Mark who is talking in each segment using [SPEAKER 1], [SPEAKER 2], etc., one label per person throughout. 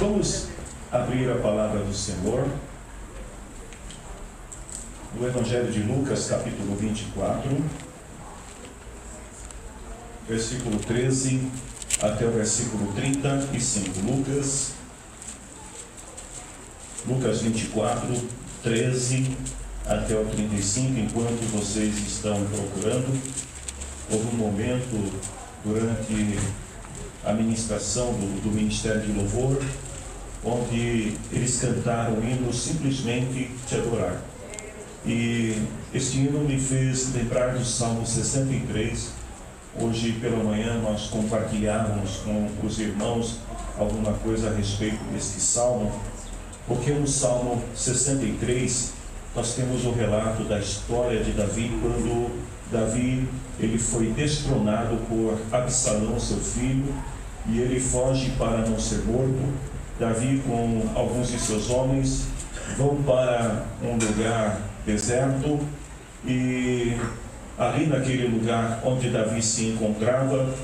[SPEAKER 1] Vamos abrir a palavra do Senhor no Evangelho de Lucas, capítulo 24, versículo 13 até o versículo 35. Lucas 24, 13 até o 35. Enquanto vocês estão procurando, houve um momento durante a ministração do Ministério de Louvor, onde eles cantaram o hino Simplesmente Te Adorar. E este hino me fez lembrar do Salmo 63. Hoje pela manhã nós compartilhávamos com os irmãos alguma coisa a respeito deste Salmo, porque no Salmo 63 nós temos o relato da história de Davi, quando Davi ele foi destronado por Absalão, seu filho, e ele foge para não ser morto. Davi, com alguns de seus homens, vão para um lugar deserto, e ali naquele lugar onde Davi se encontrava,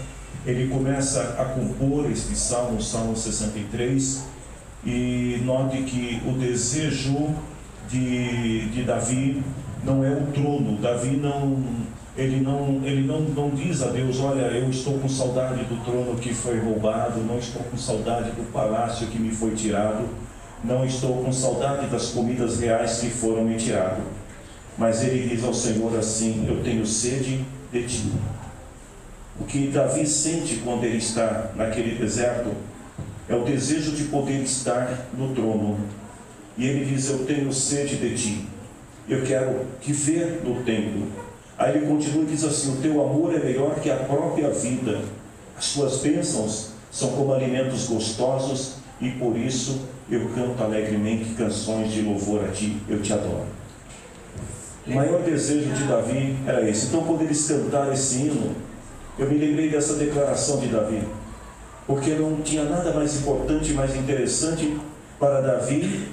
[SPEAKER 1] ele começa a compor este salmo, o Salmo 63, e note que o desejo de Davi não é o trono. Davi ele não diz a Deus: olha, eu estou com saudade do trono que foi roubado, não estou com saudade do palácio que me foi tirado, não estou com saudade das comidas reais que foram me tiradas. Mas ele diz ao Senhor assim: eu tenho sede de ti. O que Davi sente quando ele está naquele deserto é o desejo de poder estar no trono. E ele diz: eu tenho sede de ti, eu quero te ver no templo. Aí ele continua e diz assim: o teu amor é melhor que a própria vida, as tuas bênçãos são como alimentos gostosos, e por isso eu canto alegremente canções de louvor a ti, eu te adoro. O maior desejo de Davi era esse. Então, quando eles cantaram esse hino, eu me lembrei dessa declaração de Davi, porque não tinha nada mais importante e mais interessante para Davi,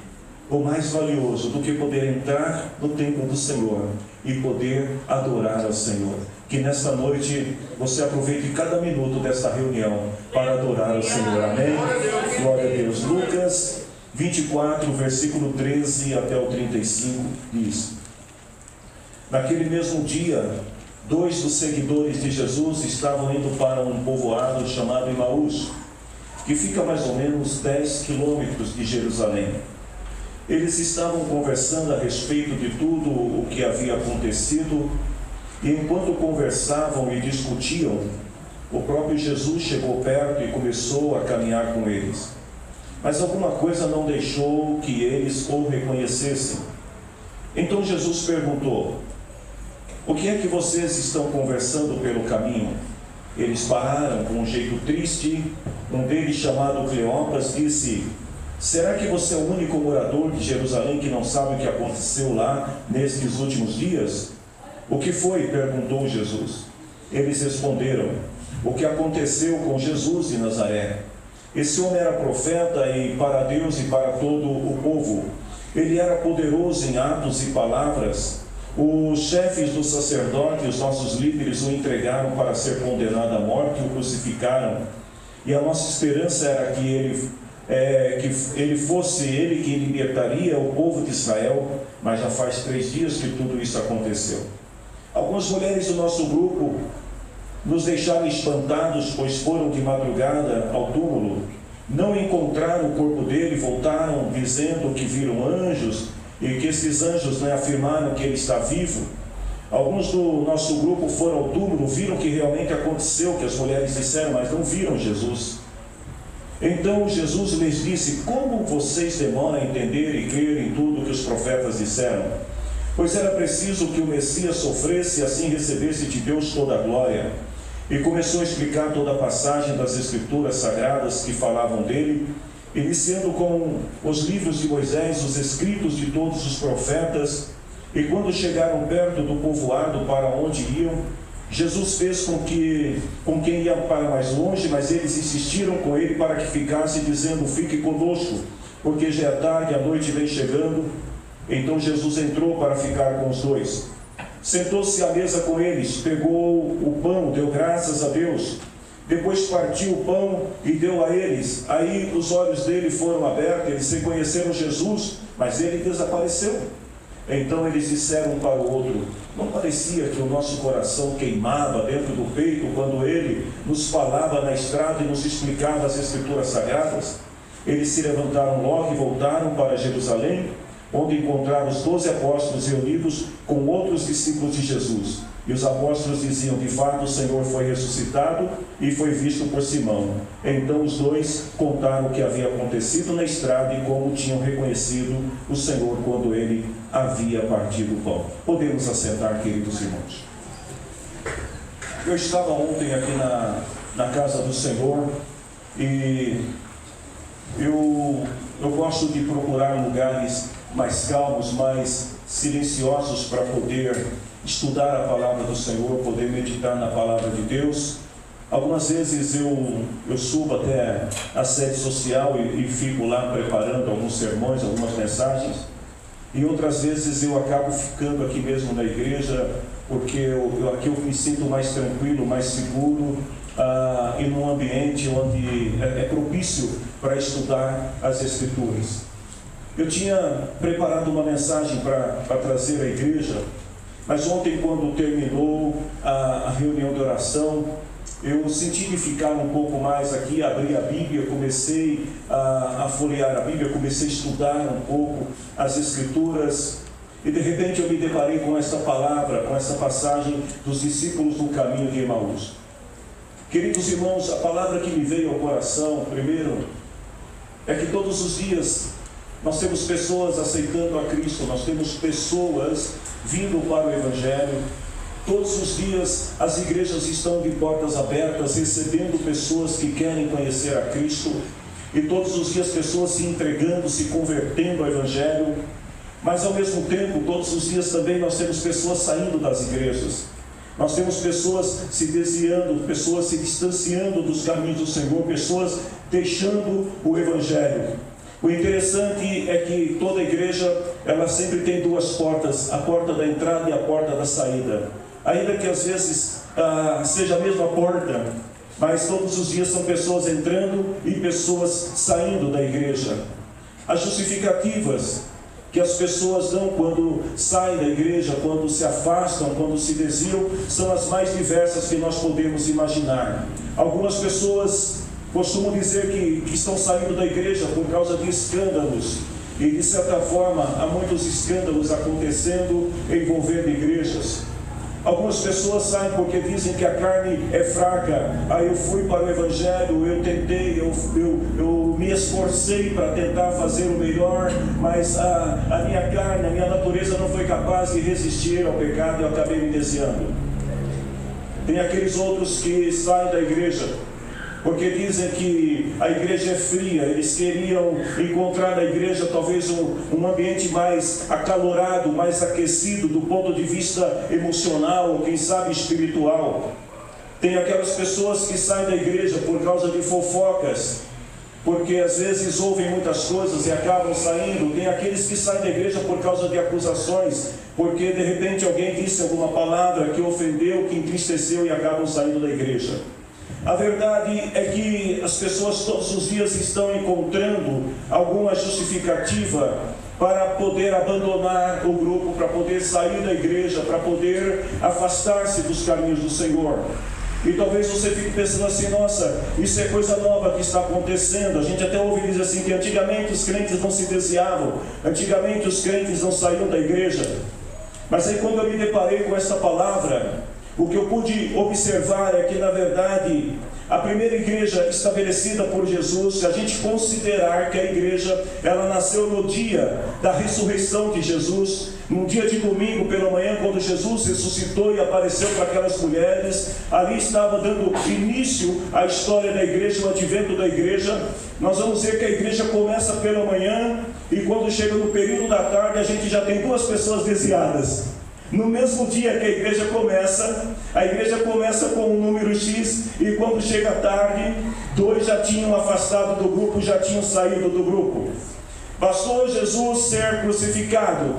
[SPEAKER 1] ou mais valioso, do que poder entrar no templo do Senhor e poder adorar ao Senhor. Que nesta noite você aproveite cada minuto desta reunião para adorar ao Senhor. Amém? Glória a Deus. Lucas 24, versículo 13 até o 35 diz: naquele mesmo dia, 2 dos seguidores de Jesus estavam indo para um povoado chamado Emaús, que fica mais ou menos 10 quilômetros de Jerusalém. Eles estavam conversando a respeito de tudo o que havia acontecido, e enquanto conversavam e discutiam, o próprio Jesus chegou perto e começou a caminhar com eles. Mas alguma coisa não deixou que eles o reconhecessem. Então Jesus perguntou: o que é que vocês estão conversando pelo caminho? Eles pararam com um jeito triste. Um deles, chamado Cleopas, disse: será que você é o único morador de Jerusalém que não sabe o que aconteceu lá nestes últimos dias? O que foi? Perguntou Jesus. Eles responderam: o que aconteceu com Jesus de Nazaré. Esse homem era profeta e para Deus e para todo o povo. Ele era poderoso em atos e palavras. Os chefes dos sacerdotes, os nossos líderes, o entregaram para ser condenado à morte e o crucificaram. E a nossa esperança era que ele fosse ele que libertaria o povo de Israel, mas já faz 3 dias que tudo isso aconteceu. Algumas mulheres do nosso grupo nos deixaram espantados, pois foram de madrugada ao túmulo, não encontraram o corpo dele, voltaram dizendo que viram anjos, e que esses anjos afirmaram que ele está vivo. Alguns do nosso grupo foram ao túmulo, viram que realmente aconteceu o que as mulheres disseram, mas não viram Jesus. Então Jesus lhes disse: como vocês demoram a entender e crer em tudo que os profetas disseram? Pois era preciso que o Messias sofresse e assim recebesse de Deus toda a glória. E começou a explicar toda a passagem das Escrituras Sagradas que falavam dele, iniciando com os livros de Moisés, os escritos de todos os profetas. E quando chegaram perto do povoado para onde iam, Jesus fez com quem ia para mais longe, mas eles insistiram com ele para que ficasse, dizendo: fique conosco, porque já é tarde, a noite vem chegando. Então Jesus entrou para ficar com os dois. Sentou-se à mesa com eles, pegou o pão, deu graças a Deus, depois partiu o pão e deu a eles. Aí os olhos dele foram abertos, eles reconheceram Jesus, mas ele desapareceu. Então eles disseram um para o outro: não parecia que o nosso coração queimava dentro do peito quando ele nos falava na estrada e nos explicava as Escrituras Sagradas? Eles se levantaram logo e voltaram para Jerusalém, onde encontraram os 12 apóstolos reunidos com outros discípulos de Jesus. E os apóstolos diziam: de fato o Senhor foi ressuscitado e foi visto por Simão. Então os dois contaram o que havia acontecido na estrada e como tinham reconhecido o Senhor quando ele havia partido o pão. Podemos assentar, queridos irmãos. Eu estava ontem aqui na casa do Senhor e eu gosto de procurar lugares mais calmos, mais silenciosos para poder estudar a palavra do Senhor, poder meditar na palavra de Deus. Algumas vezes eu subo até a sede social e fico lá preparando alguns sermões, algumas mensagens, e outras vezes eu acabo ficando aqui mesmo na igreja, porque aqui eu me sinto mais tranquilo, mais seguro, e num ambiente onde é propício para estudar as Escrituras. Eu tinha preparado uma mensagem para trazer à igreja, mas ontem, quando terminou a reunião de oração, eu senti de ficar um pouco mais aqui, abri a Bíblia, comecei a folhear a Bíblia, comecei a estudar um pouco as Escrituras, e de repente eu me deparei com essa palavra, com essa passagem dos discípulos no caminho de Emaús. Queridos irmãos, a palavra que me veio ao coração, primeiro, é que todos os dias nós temos pessoas aceitando a Cristo, nós temos pessoas vindo para o Evangelho. Todos os dias as igrejas estão de portas abertas, recebendo pessoas que querem conhecer a Cristo, e todos os dias pessoas se entregando, se convertendo ao Evangelho. Mas ao mesmo tempo, todos os dias também nós temos pessoas saindo das igrejas, nós temos pessoas se desviando, pessoas se distanciando dos caminhos do Senhor, pessoas deixando o Evangelho. O interessante é que toda igreja, ela sempre tem duas portas, a porta da entrada e a porta da saída. Ainda que às vezes seja a mesma porta, mas todos os dias são pessoas entrando e pessoas saindo da igreja. As justificativas que as pessoas dão quando saem da igreja, quando se afastam, quando se desviam, são as mais diversas que nós podemos imaginar. Algumas pessoas costumam dizer que estão saindo da igreja por causa de escândalos, e de certa forma há muitos escândalos acontecendo envolvendo igrejas. Algumas pessoas saem porque dizem que a carne é fraca. Eu fui para o Evangelho, eu tentei, eu me esforcei para tentar fazer o melhor, mas a minha carne, a minha natureza não foi capaz de resistir ao pecado e eu acabei me desviando. Tem aqueles outros que saem da igreja porque dizem que a igreja é fria, eles queriam encontrar na igreja talvez um ambiente mais acalorado, mais aquecido do ponto de vista emocional, ou quem sabe espiritual. Tem aquelas pessoas que saem da igreja por causa de fofocas, porque às vezes ouvem muitas coisas e acabam saindo. Tem aqueles que saem da igreja por causa de acusações, porque de repente alguém disse alguma palavra que ofendeu, que entristeceu, e acabam saindo da igreja. A verdade é que as pessoas todos os dias estão encontrando alguma justificativa para poder abandonar o grupo, para poder sair da igreja, para poder afastar-se dos caminhos do Senhor. E talvez você fique pensando assim: nossa, isso é coisa nova que está acontecendo. A gente até ouve dizer assim que antigamente os crentes não se desviavam, antigamente os crentes não saíam da igreja. Mas aí, quando eu me deparei com essa palavra, o que eu pude observar é que, na verdade, a primeira igreja estabelecida por Jesus, se a gente considerar que a igreja, ela nasceu no dia da ressurreição de Jesus, num dia de domingo pela manhã, quando Jesus ressuscitou e apareceu para aquelas mulheres, ali estava dando início à história da igreja, o advento da igreja. Nós vamos ver que a igreja começa pela manhã, e quando chega no período da tarde, a gente já tem duas pessoas desviadas. No mesmo dia que a igreja começa com um número X, e quando chega a tarde, 2 já tinham afastado do grupo, já tinham saído do grupo. Bastou Jesus ser crucificado,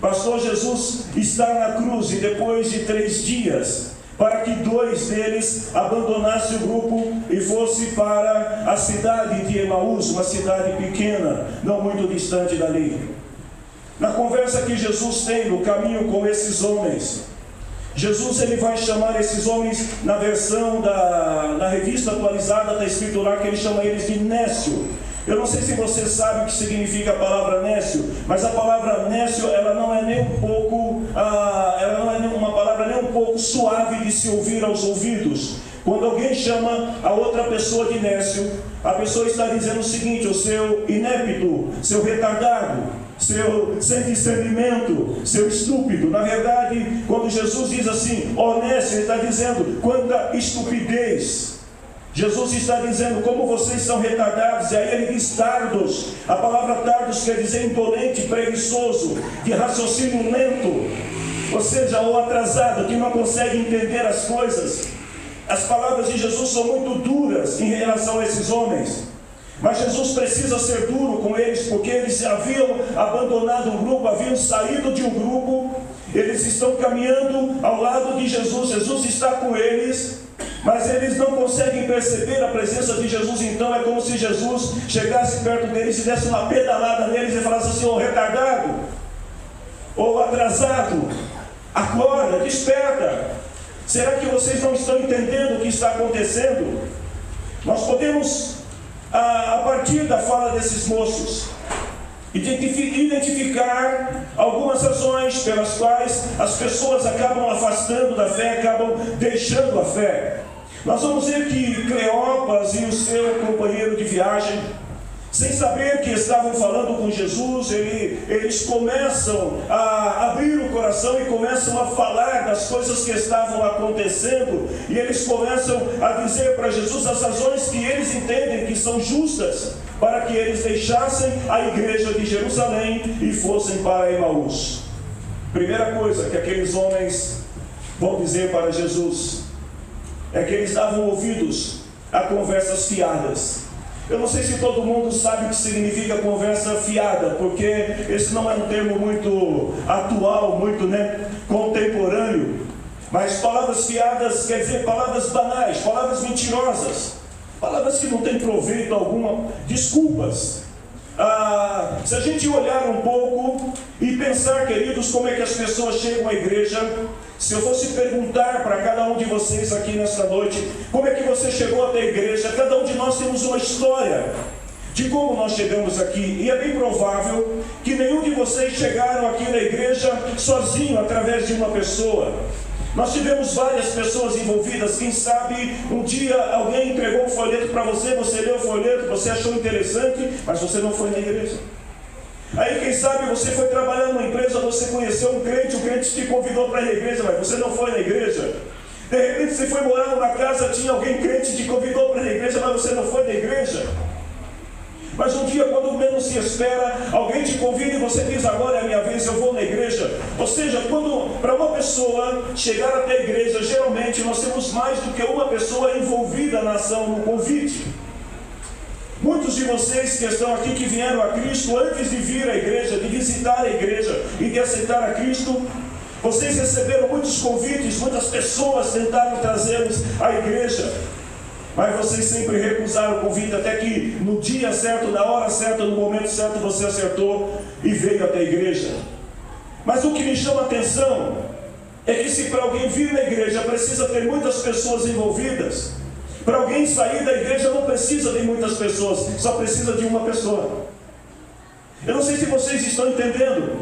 [SPEAKER 1] bastou Jesus estar na cruz, e depois de 3 dias,
[SPEAKER 2] para que 2 deles abandonassem o grupo e fossem para a cidade de Emaús, uma cidade pequena, não muito distante dali. Na conversa que Jesus tem no caminho com esses homens, Jesus ele vai chamar esses homens, na versão na revista atualizada, está escrito lá que ele chama eles de nécio. Eu não sei se você sabe o que significa a palavra nécio, mas a palavra nécio, ela não é nem um pouco, uma palavra nem um pouco suave de se ouvir aos ouvidos. Quando alguém chama a outra pessoa de nécio, a pessoa está dizendo o seguinte: o seu inepto, seu retardado, seu sem discernimento, seu estúpido. Na verdade, quando Jesus diz assim, ó nécio, ele está dizendo, quanta estupidez. Jesus está dizendo, como vocês são retardados. E aí ele diz tardos. A palavra tardos quer dizer indolente, preguiçoso, de raciocínio lento, ou seja, ou atrasado, que não consegue entender as coisas. As palavras de Jesus são muito duras em relação a esses homens, mas Jesus precisa ser duro com eles, porque eles haviam abandonado um grupo, haviam saído de um grupo, eles estão caminhando ao lado de Jesus, Jesus está com eles, mas eles não conseguem perceber a presença de Jesus. Então é como se Jesus chegasse perto deles e desse uma pedalada neles e falasse assim: ô retardado, ou atrasado, acorda, desperta. Será que vocês não estão entendendo o que está acontecendo? Nós podemos, a partir da fala desses moços, identificar algumas razões pelas quais as pessoas acabam afastando da fé, acabam deixando a fé. Nós vamos ver que Cleopas e o seu companheiro de viagem, sem saber que estavam falando com Jesus, eles começam a abrir o coração e começam a falar das coisas que estavam acontecendo, e eles começam a dizer para Jesus as razões que eles entendem que são justas, para que eles deixassem a igreja de Jerusalém e fossem para Emaús. Primeira coisa que aqueles homens vão dizer para Jesus é que eles davam ouvidos a conversas fiadas. Eu não sei se todo mundo sabe o que significa conversa fiada, porque esse não é um termo muito atual, muito contemporâneo. Mas palavras fiadas quer dizer palavras banais, palavras mentirosas, palavras que não têm proveito alguma, desculpas. Se a gente olhar um pouco e pensar, queridos, como é que as pessoas chegam à igreja, se eu fosse perguntar para cada um de vocês aqui nesta noite, como é que você chegou até a igreja, cada um de nós temos uma história de como nós chegamos aqui, e é bem provável que nenhum de vocês chegaram aqui na igreja sozinho, através de uma pessoa. Nós tivemos várias pessoas envolvidas. Quem sabe um dia alguém entregou um folheto para você, você leu o folheto, você achou interessante, mas você não foi na igreja. Aí quem sabe você foi trabalhar numa empresa, você conheceu um crente, o crente te convidou para ir na igreja, mas você não foi na igreja. De repente você foi morar numa casa, tinha alguém crente, te convidou para ir na igreja, mas você não foi na igreja. Mas um dia, quando menos se espera, alguém te convida e você diz: agora é a minha vez, eu vou na igreja. Ou seja, para uma pessoa chegar até a igreja, geralmente nós temos mais do que uma pessoa envolvida na ação, no convite. Muitos de vocês que estão aqui, que vieram a Cristo antes de vir à igreja, de visitar a igreja e de aceitar a Cristo, vocês receberam muitos convites, muitas pessoas tentaram trazê-los à igreja, mas vocês sempre recusaram o convite, até que no dia certo, na hora certa, no momento certo, você acertou e veio até a igreja. Mas o que me chama a atenção é que se para alguém vir na igreja precisa ter muitas pessoas envolvidas, para alguém sair da igreja não precisa de muitas pessoas, só precisa de uma pessoa. Eu não sei se vocês estão entendendo.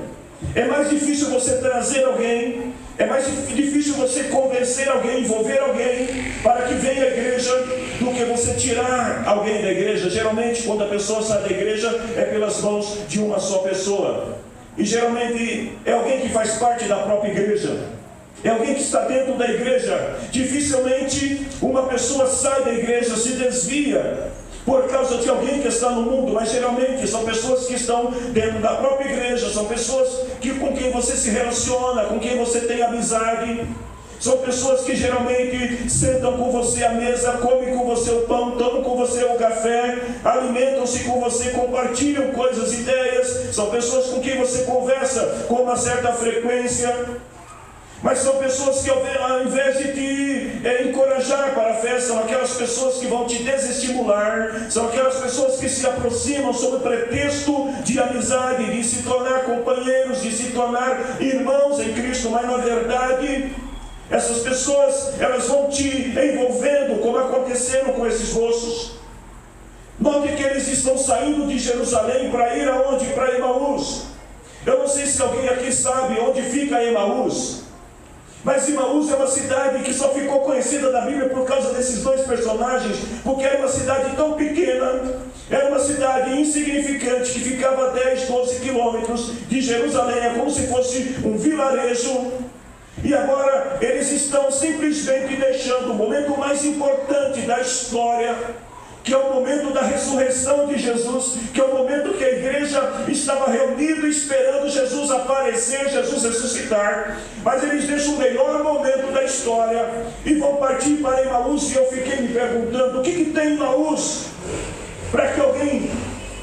[SPEAKER 2] É mais difícil você trazer alguém, é mais difícil você convencer alguém, envolver alguém para que venha à igreja, do que você tirar alguém da igreja. Geralmente, quando a pessoa sai da igreja, é pelas mãos de uma só pessoa. E geralmente é alguém que faz parte da própria igreja, é alguém que está dentro da igreja. Dificilmente uma pessoa sai da igreja, se desvia por causa de alguém que está no mundo, mas geralmente são pessoas que estão dentro da própria igreja, são pessoas com quem você se relaciona, com quem você tem amizade, são pessoas que geralmente sentam com você à mesa, comem com você o pão, tomam com você o café, alimentam-se com você, compartilham coisas, ideias, são pessoas com quem você conversa com uma certa frequência. Mas são pessoas que, ao invés de te encorajar para a fé, são aquelas pessoas que vão te desestimular, são aquelas pessoas que se aproximam sob o pretexto de amizade, de se tornar companheiros, de se tornar irmãos em Cristo, mas na verdade, essas pessoas, elas vão te envolvendo, como aconteceram com esses moços. Note que eles estão saindo de Jerusalém para ir aonde? Para Emaús. Eu não sei se alguém aqui sabe onde fica Emaús. Mas Emaús é uma cidade que só ficou conhecida na Bíblia por causa desses dois personagens, porque era uma cidade tão pequena, era uma cidade insignificante, que ficava a 10, 12 quilômetros de Jerusalém, é como se fosse um vilarejo. E agora eles estão simplesmente deixando o momento mais importante da história, que é o momento da ressurreição de Jesus, que é o momento que a igreja estava reunida esperando Jesus aparecer, Jesus ressuscitar. Mas eles deixam o melhor momento da história e vão partir para Emaús. E eu fiquei me perguntando, o que tem em Emaús para que alguém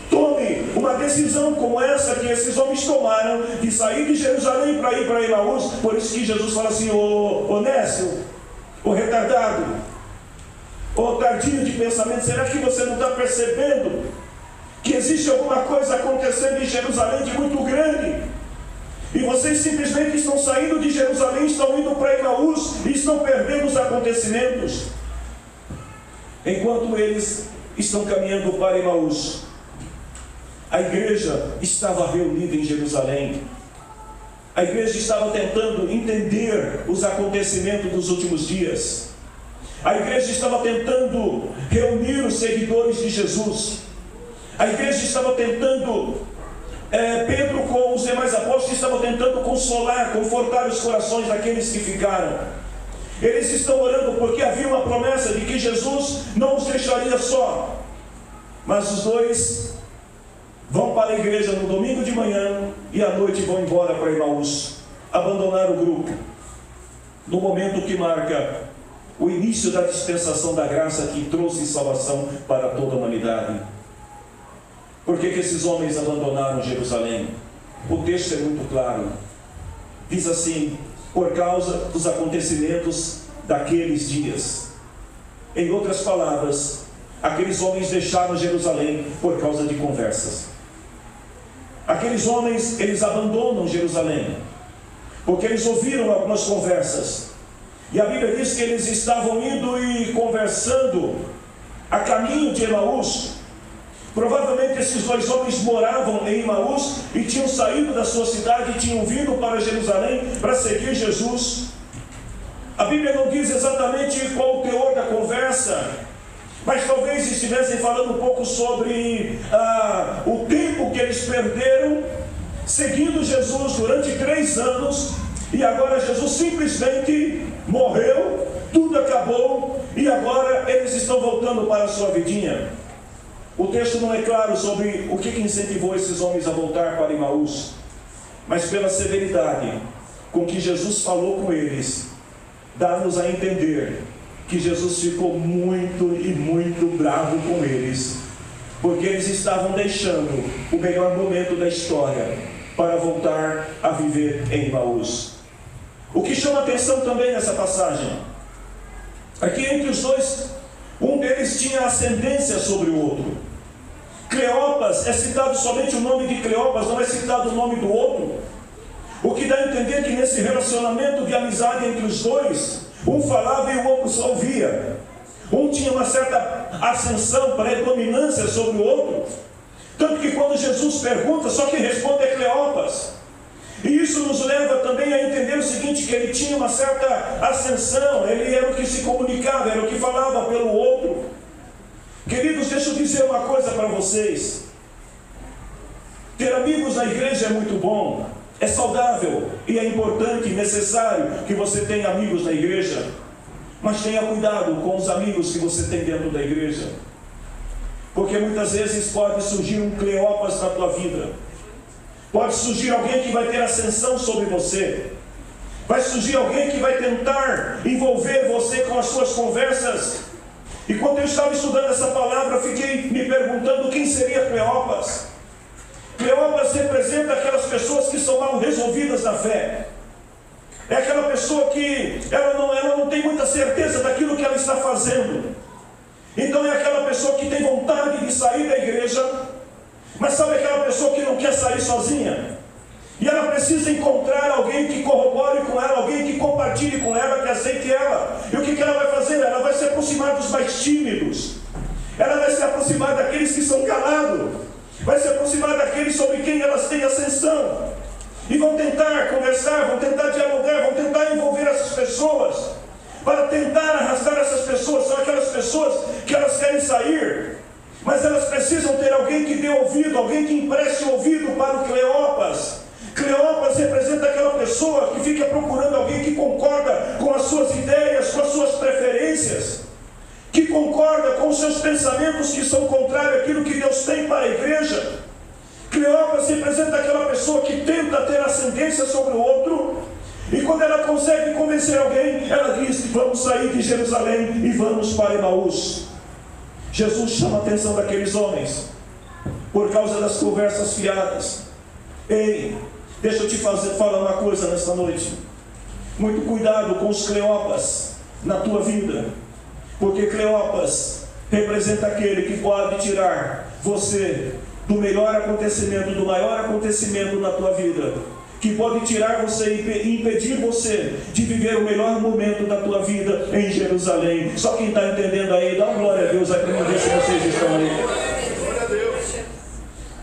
[SPEAKER 2] tome uma decisão como essa que esses homens tomaram, de sair de Jerusalém para ir para Emaús? Por isso que Jesus fala assim: ô Nécio, ô retardado, ou tardio de pensamento, será que você não está percebendo que existe alguma coisa acontecendo em Jerusalém de muito grande? E vocês simplesmente estão saindo de Jerusalém, estão indo para Emaús e estão perdendo os acontecimentos. Enquanto eles estão caminhando para Emaús, a igreja estava reunida em Jerusalém. A igreja estava tentando entender os acontecimentos dos últimos dias. A igreja estava tentando reunir os seguidores de Jesus. A igreja estava tentando, Pedro com os demais apóstolos estavam tentando confortar os corações daqueles que ficaram. Eles estão orando porque havia uma promessa de que Jesus não os deixaria só. Mas os dois vão para a igreja no domingo de manhã e à noite vão embora para Emaús, abandonar o grupo, no momento que marca o início da dispensação da graça que trouxe salvação para toda a humanidade. Por que esses homens abandonaram Jerusalém? O texto é muito claro. Diz assim: por causa dos acontecimentos daqueles dias. Em outras palavras, aqueles homens deixaram Jerusalém por causa de conversas. Aqueles homens, eles abandonam Jerusalém porque eles ouviram algumas conversas. E a Bíblia diz que eles estavam indo e conversando a caminho de Emaús. Provavelmente esses dois homens moravam em Emaús e tinham saído da sua cidade e tinham vindo para Jerusalém para seguir Jesus. A Bíblia não diz exatamente qual o teor da conversa, mas talvez estivessem falando um pouco sobre o tempo que eles perderam seguindo Jesus durante 3 anos, e agora Jesus simplesmente morreu, tudo acabou, e agora eles estão voltando para a sua vidinha. O texto não é claro sobre o que incentivou esses homens a voltar para Emaús, mas pela severidade com que Jesus falou com eles, dá-nos a entender que Jesus ficou muito e muito bravo com eles, porque eles estavam deixando o melhor momento da história para voltar a viver em Emaús. O que chama atenção também nessa passagem é que entre os dois, um deles tinha ascendência sobre o outro. Cleopas, é citado somente o nome de Cleopas, não é citado o nome do outro. O que dá a entender que nesse relacionamento de amizade entre os dois, um falava e o outro só ouvia. Um tinha uma certa ascensão, predominância sobre o outro. Tanto que quando Jesus pergunta, só quem responde é Cleopas. E isso nos leva também a entender o seguinte, que ele tinha uma certa ascensão, ele era o que se comunicava, era o que falava pelo outro. Queridos, deixa eu dizer uma coisa para vocês. Ter amigos na igreja é muito bom, é saudável e é importante e necessário que você tenha amigos na igreja. Mas tenha cuidado com os amigos que você tem dentro da igreja, porque muitas vezes pode surgir um Cleopas na tua vida. Pode surgir alguém que vai ter ascensão sobre você. Vai surgir alguém que vai tentar envolver você com as suas conversas. E quando eu estava estudando essa palavra, eu fiquei me perguntando quem seria Cleopas. Cleopas representa aquelas pessoas que são mal resolvidas na fé. É aquela pessoa que ela não tem muita certeza daquilo que ela está fazendo. Então é aquela pessoa que tem vontade de sair da igreja, mas sabe aquela pessoa que não quer sair sozinha? E ela precisa encontrar alguém que corrobore com ela, alguém que compartilhe com ela, que aceite ela. E o que ela vai fazer? Ela vai se aproximar dos mais tímidos. Ela vai se aproximar daqueles que são calados. Vai se aproximar daqueles sobre quem elas têm ascensão. E vão tentar conversar, vão tentar dialogar, vão tentar envolver essas pessoas. Para tentar arrastar essas pessoas. São aquelas pessoas que elas querem sair, mas elas precisam ter alguém que dê ouvido, alguém que empreste ouvido para o Cleopas. Cleopas representa aquela pessoa que fica procurando alguém que concorda com as suas ideias, com as suas preferências, que concorda com os seus pensamentos que são contrários àquilo que Deus tem para a igreja. Cleopas representa aquela pessoa que tenta ter ascendência sobre o outro, e quando ela consegue convencer alguém, ela diz: vamos sair de Jerusalém e vamos para Emaús. Jesus chama a atenção daqueles homens por causa das conversas fiadas. Ei, deixa eu te falar uma coisa nesta noite. Muito cuidado com os Cleopas na tua vida, porque Cleopas representa aquele que pode tirar você do melhor acontecimento, do maior acontecimento na tua vida, que pode tirar você e impedir você de viver o melhor momento da tua vida em Jerusalém. Só quem está entendendo aí, dá uma glória a Deus aí para mim ver se vocês estão aí.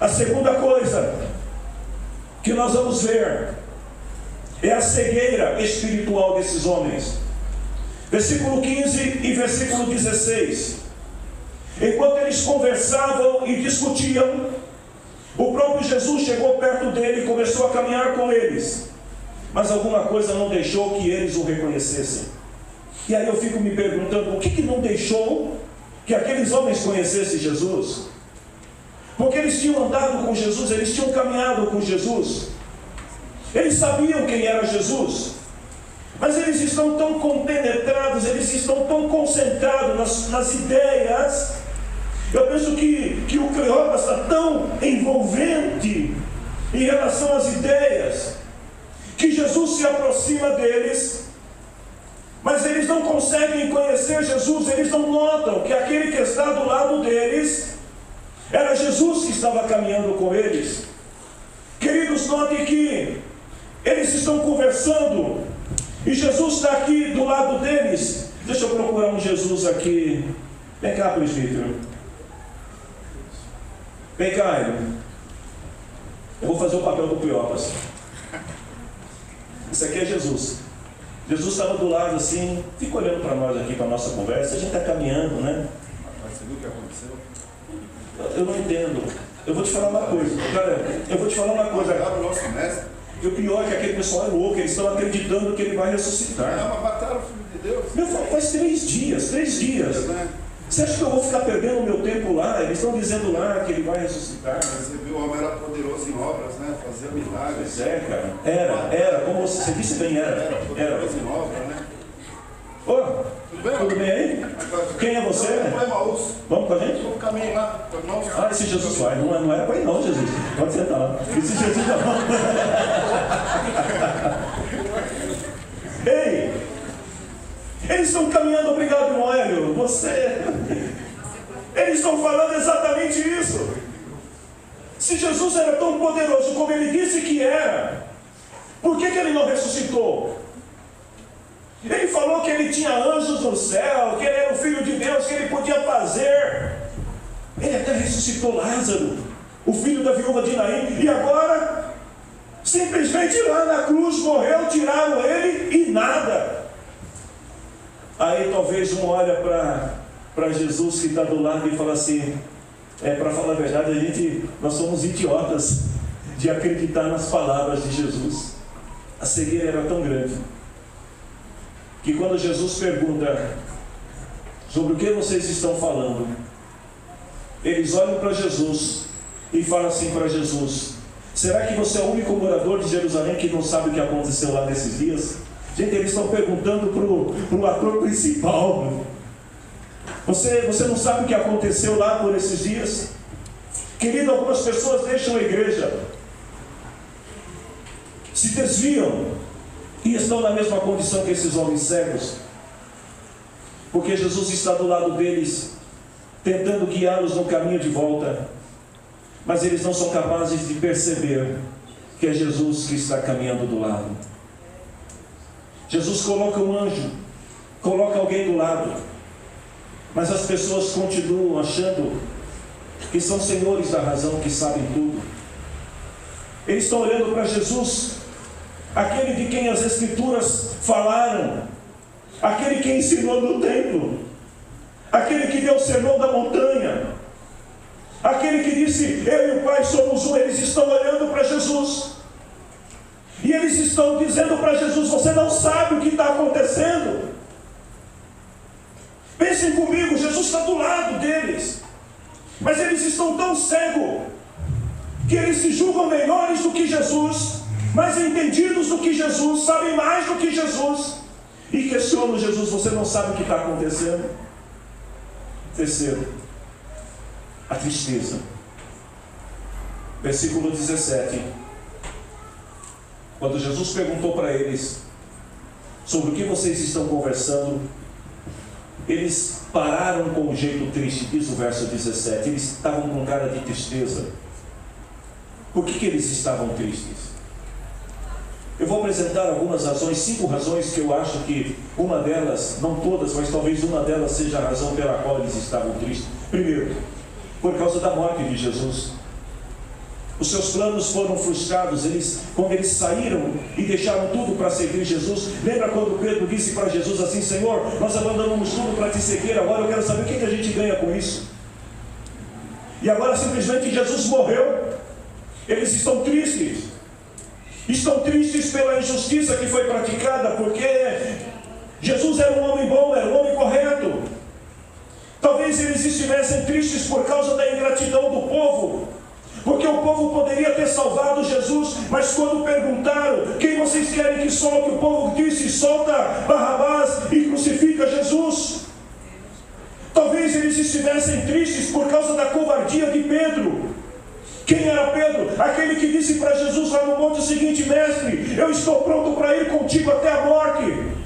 [SPEAKER 2] A segunda coisa que nós vamos ver é a cegueira espiritual desses homens. Versículo 15 e versículo 16. Enquanto eles conversavam e discutiam, o próprio Jesus chegou perto dele e começou a caminhar com eles. Mas alguma coisa não deixou que eles o reconhecessem. E aí eu fico me perguntando, o que não deixou que aqueles homens conhecessem Jesus? Porque eles tinham andado com Jesus, eles tinham caminhado com Jesus, eles sabiam quem era Jesus, mas eles estão tão compenetrados, eles estão tão concentrados nas ideias. Eu penso que o Cleopas está tão envolvente em relação às ideias, que Jesus se aproxima deles, mas eles não conseguem conhecer Jesus. Eles não notam que aquele que está do lado deles era Jesus que estava caminhando com eles. Queridos, notem que eles estão conversando e Jesus está aqui do lado deles. Deixa eu procurar um Jesus aqui. Vem cá, presbítero. Vem cá, ele. Eu vou fazer o papel do Cleopas. Isso aqui é Jesus. Jesus estava do lado assim, fica olhando para nós aqui, para a nossa conversa. A gente está caminhando, né?
[SPEAKER 3] Você viu o que aconteceu?
[SPEAKER 2] Eu não entendo. Eu vou te falar uma coisa. Cara, eu vou te falar uma coisa.
[SPEAKER 3] O nosso mestre.
[SPEAKER 2] E o pior é que aquele pessoal é louco. Eles estão acreditando que ele vai ressuscitar.
[SPEAKER 3] Não, mas mataram o Filho de Deus.
[SPEAKER 2] Meu, faz 3 dias. Você acha que eu vou ficar perdendo o meu tempo lá? Eles estão dizendo lá que ele vai ressuscitar.
[SPEAKER 3] Você viu, o homem era poderoso em obras, né? Fazia milagres.
[SPEAKER 2] Pois é, cara. Era. Como você disse bem, era.
[SPEAKER 3] Poderoso em obras, né?
[SPEAKER 2] Ô,
[SPEAKER 3] Tudo bem?
[SPEAKER 2] tudo bem aí? Quem é você?
[SPEAKER 3] Não é Emaús.
[SPEAKER 2] Vamos com a gente?
[SPEAKER 3] Vamos caminhar lá.
[SPEAKER 2] Ah, esse Jesus vai. Não era para ir não, Jesus. Pode sentar lá. Esse Jesus não. Ei! Eles estão caminhando, obrigado, Noélio. Eles estão falando exatamente isso. Se Jesus era tão poderoso como ele disse que era, por que ele não ressuscitou? Ele falou que ele tinha anjos no céu, que ele era o Filho de Deus, que ele podia fazer. Ele até ressuscitou Lázaro, o filho da viúva de Naim, e agora, simplesmente lá na cruz, morreu, tiraram ele e nada. Aí talvez um olha para Jesus que está do lado e fala assim, para falar a verdade, nós somos idiotas de acreditar nas palavras de Jesus. A cegueira era tão grande, que quando Jesus pergunta sobre o que vocês estão falando, eles olham para Jesus e falam assim para Jesus: será que você é o único morador de Jerusalém que não sabe o que aconteceu lá nesses dias? Gente, eles estão perguntando para o ator principal: você não sabe o que aconteceu lá por esses dias? Querido, algumas pessoas deixam a igreja, se desviam, e estão na mesma condição que esses homens cegos, porque Jesus está do lado deles, tentando guiá-los no caminho de volta, mas eles não são capazes de perceber que é Jesus que está caminhando do lado. Jesus coloca um anjo, coloca alguém do lado, mas as pessoas continuam achando que são senhores da razão, que sabem tudo. Eles estão olhando para Jesus, aquele de quem as Escrituras falaram, aquele que ensinou no templo, aquele que deu o sermão da montanha, aquele que disse, eu e o Pai somos um. Eles estão olhando para Jesus, e eles estão dizendo para Jesus, você não sabe o que está acontecendo. Pensem comigo, Jesus está do lado deles, mas eles estão tão cegos, que eles se julgam melhores do que Jesus, mais entendidos do que Jesus, sabem mais do que Jesus, e questionam Jesus, você não sabe o que está acontecendo? Terceiro, a tristeza. Versículo 17. Quando Jesus perguntou para eles sobre o que vocês estão conversando, eles pararam com um jeito triste, diz o verso 17. Eles estavam com cara de tristeza. Por que eles estavam tristes? Eu vou apresentar algumas razões, 5 razões que eu acho que uma delas, não todas, mas talvez uma delas seja a razão pela qual eles estavam tristes. Primeiro, por causa da morte de Jesus. Os seus planos foram frustrados. Quando eles saíram e deixaram tudo para seguir Jesus, lembra quando Pedro disse para Jesus assim, Senhor, nós abandonamos tudo para te seguir, agora eu quero saber o que a gente ganha com isso. E agora simplesmente Jesus morreu. Eles estão tristes. Estão tristes pela injustiça que foi praticada, porque Jesus era um homem bom, era um homem correto. Talvez eles estivessem tristes por causa da ingratidão do povo, porque o povo poderia ter salvado Jesus, mas quando perguntaram, quem vocês querem que solte? O povo disse, solta Barrabás e crucifica Jesus. Talvez eles estivessem tristes por causa da covardia de Pedro. Quem era Pedro? Aquele que disse para Jesus lá no monte o seguinte, mestre, eu estou pronto para ir contigo até a morte.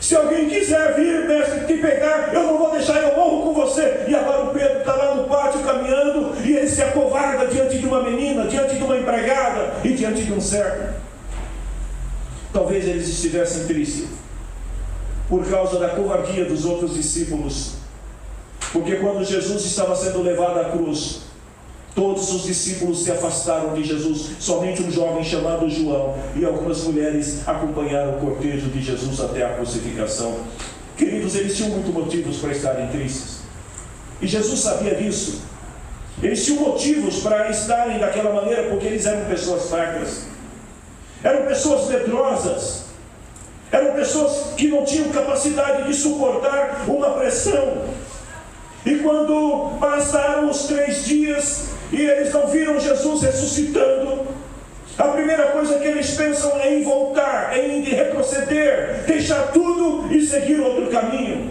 [SPEAKER 2] Se alguém quiser vir, mestre, te pegar, eu não vou deixar, eu morro com você. E agora o Pedro está lá no pátio caminhando, e ele se acovarda diante de uma menina, diante de uma empregada e diante de um servo. Talvez eles estivessem tristes por causa da covardia dos outros discípulos, porque quando Jesus estava sendo levado à cruz, todos os discípulos se afastaram de Jesus, somente um jovem chamado João e algumas mulheres acompanharam o cortejo de Jesus até a crucificação. Queridos, eles tinham muitos motivos para estarem tristes, e Jesus sabia disso. Eles tinham motivos para estarem daquela maneira, porque eles eram pessoas fracas, eram pessoas medrosas, eram pessoas que não tinham capacidade de suportar uma pressão. E quando passaram os 3 dias e eles não viram Jesus ressuscitando, a primeira coisa que eles pensam é em voltar, é em retroceder, deixar tudo e seguir outro caminho.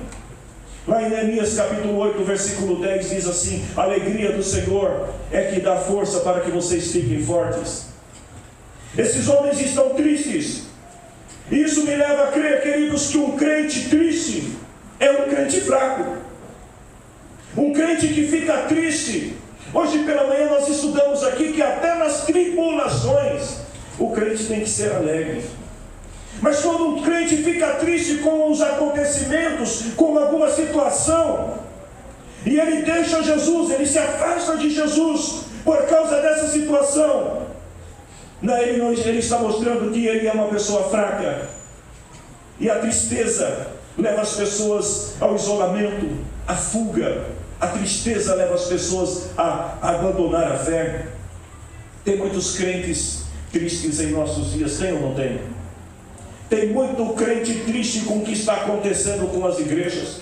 [SPEAKER 2] Lá em Neemias capítulo 8, versículo 10 diz assim, a alegria do Senhor é que dá força para que vocês fiquem fortes. Esses homens estão tristes. Isso me leva a crer, queridos, que um crente triste é um crente fraco. Um crente que fica triste. Hoje pela manhã nós estudamos aqui que até nas tribulações o crente tem que ser alegre. Mas quando um crente fica triste com os acontecimentos, com alguma situação, e ele deixa Jesus, ele se afasta de Jesus por causa dessa situação, ele está mostrando que ele é uma pessoa fraca. E a tristeza leva as pessoas ao isolamento, à fuga. A tristeza leva as pessoas a abandonar a fé. Tem muitos crentes tristes em nossos dias, tem ou não tem? Tem muito crente triste com o que está acontecendo com as igrejas.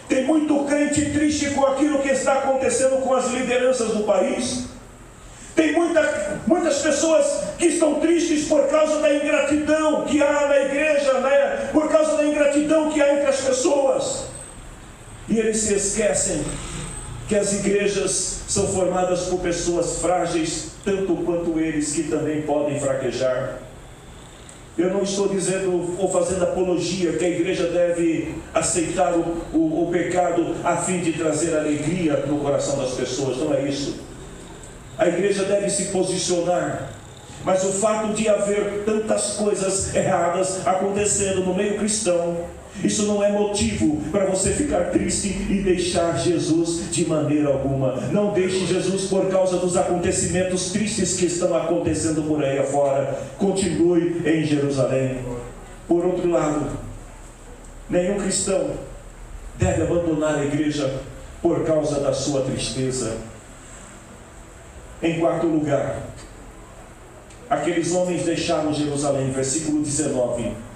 [SPEAKER 2] Tem muito crente triste com aquilo que está acontecendo com as lideranças do país. Tem muitas pessoas que estão tristes por causa da ingratidão que há na igreja, né? Por causa da ingratidão que há entre as pessoas. E eles se esquecem que as igrejas são formadas por pessoas frágeis, tanto quanto eles, que também podem fraquejar. Eu não estou dizendo ou fazendo apologia que a igreja deve aceitar o pecado a fim de trazer alegria no coração das pessoas. Não é isso. A igreja deve se posicionar. Mas o fato de haver tantas coisas erradas acontecendo no meio cristão, isso não é motivo para você ficar triste e deixar Jesus de maneira alguma. Não deixe Jesus por causa dos acontecimentos tristes que estão acontecendo por aí afora. Continue em Jerusalém. Por outro lado, nenhum cristão deve abandonar a igreja por causa da sua tristeza. Em quarto lugar, aqueles homens deixaram Jerusalém, versículo 19.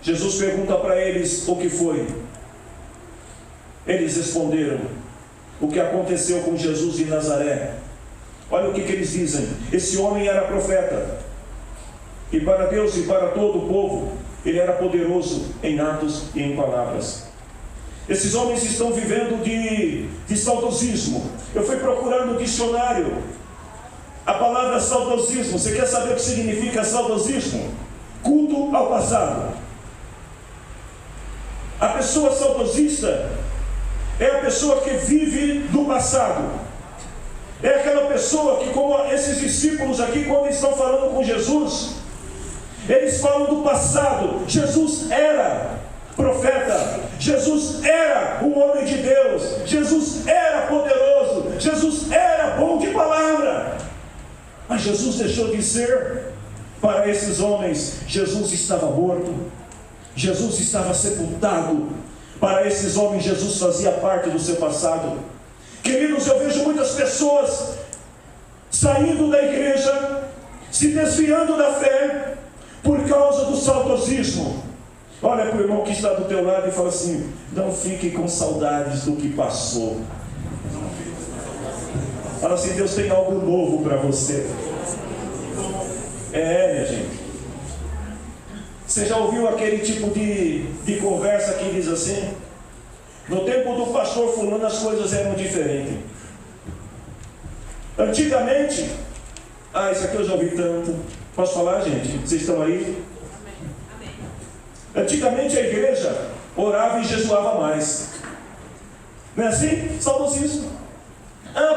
[SPEAKER 2] Jesus pergunta para eles o que foi. Eles responderam o que aconteceu com Jesus de Nazaré. Olha o que eles dizem: esse homem era profeta, e para Deus e para todo o povo ele era poderoso em atos e em palavras. Esses homens estão vivendo de saudosismo. Eu fui procurar no dicionário a palavra saudosismo. Você quer saber o que significa saudosismo? Culto ao passado. A pessoa saudosista é a pessoa que vive do passado. É aquela pessoa que, como esses discípulos aqui, quando estão falando com Jesus, eles falam do passado. Jesus era profeta, Jesus era um homem de Deus, Jesus era poderoso, Jesus era bom de palavra. Mas Jesus deixou de ser. Para esses homens, Jesus estava morto, Jesus estava sepultado. Para esses homens, Jesus fazia parte do seu passado. Queridos, eu vejo muitas pessoas saindo da igreja, se desviando da fé, por causa do saudosismo. Olha para o irmão que está do teu lado e fala assim: não fique com saudades do que passou. Fala assim: Deus tem algo novo para você. Minha gente. Você já ouviu aquele tipo de conversa que diz assim: no tempo do pastor fulano as coisas eram diferentes. Antigamente, isso aqui eu já ouvi tanto. Posso falar, gente? Vocês estão aí? Antigamente a igreja orava e jejuava mais. Não é assim? Saudosismo.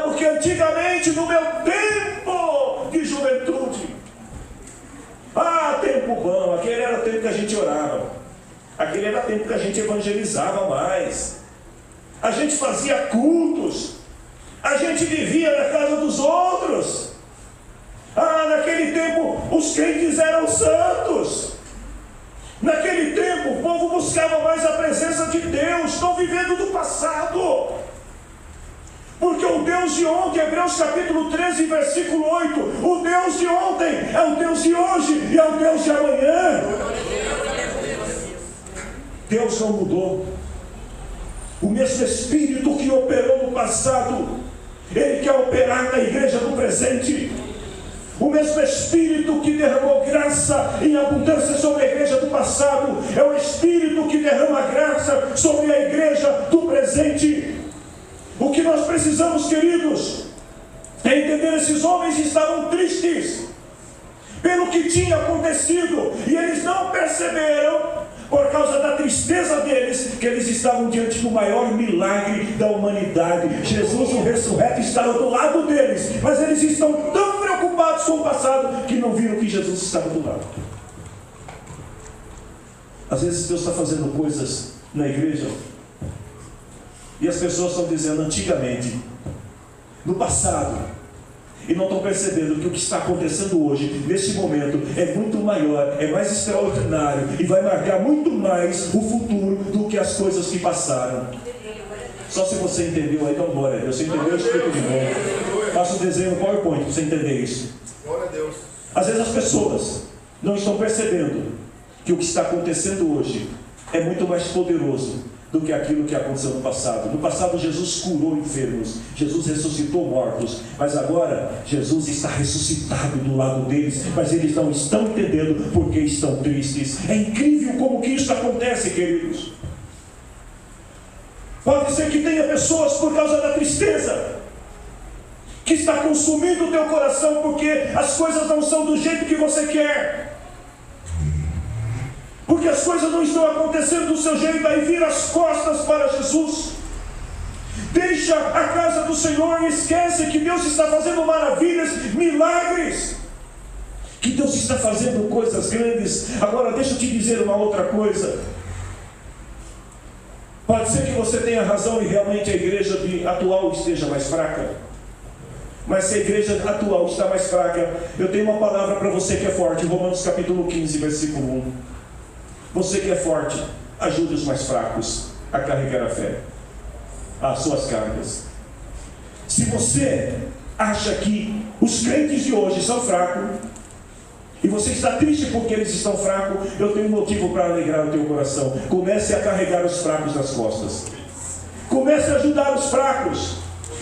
[SPEAKER 2] Porque antigamente, no meu tempo de juventude, tempo bom, aquele era o tempo que a gente orava, aquele era o tempo que a gente evangelizava mais, a gente fazia cultos, a gente vivia na casa dos outros. Naquele tempo os crentes eram santos. Naquele tempo o povo buscava mais a presença de Deus. Estão vivendo do passado. Porque o Deus de ontem, Hebreus capítulo 13, versículo 8, o Deus de ontem é o Deus de hoje e é o Deus de amanhã. Deus não mudou. O mesmo Espírito que operou no passado, Ele quer operar na igreja do presente. O mesmo Espírito que derramou graça em abundância sobre a igreja do passado, é o Espírito que derrama graça sobre a igreja do presente. O que nós precisamos, queridos, é entender: esses homens estavam tristes pelo que tinha acontecido, e eles não perceberam, por causa da tristeza deles, que eles estavam diante do maior milagre da humanidade. Jesus, o ressurreto, estava do lado deles, mas eles estão tão preocupados com o passado que não viram que Jesus estava do lado. Às vezes Deus está fazendo coisas na igreja e as pessoas estão dizendo: antigamente, no passado, e não estão percebendo que o que está acontecendo hoje, nesse momento, é muito maior, é mais extraordinário e vai marcar muito mais o futuro do que as coisas que passaram. Só se você entendeu, aí então glória a Deus. Você entendeu, eu explico de novo. Faça um desenho no PowerPoint para você entender isso.
[SPEAKER 3] Glória a Deus.
[SPEAKER 2] Às vezes as pessoas não estão percebendo que o que está acontecendo hoje é muito mais poderoso do que aquilo que aconteceu no passado. No passado Jesus curou enfermos, Jesus ressuscitou mortos, mas agora Jesus está ressuscitado do lado deles, mas eles não estão entendendo porque estão tristes. É incrível como que isso acontece, queridos. Pode ser que tenha pessoas, por causa da tristeza, que está consumindo o teu coração, porque as coisas não são do jeito que você quer, porque as coisas não estão acontecendo do seu jeito, aí vira as costas para Jesus, deixa a casa do Senhor e esquece que Deus está fazendo maravilhas, milagres, que Deus está fazendo coisas grandes. Agora deixa eu te dizer uma outra coisa. Pode ser que você tenha razão e realmente a igreja atual esteja mais fraca, mas se a igreja atual está mais fraca, eu tenho uma palavra para você que é forte. Romanos capítulo 15, versículo 1. Você que é forte, ajude os mais fracos a carregar a fé, as suas cargas. Se você acha que os crentes de hoje são fracos, e você está triste porque eles estão fracos, eu tenho um motivo para alegrar o teu coração. Comece a carregar os fracos nas costas. Comece a ajudar os fracos.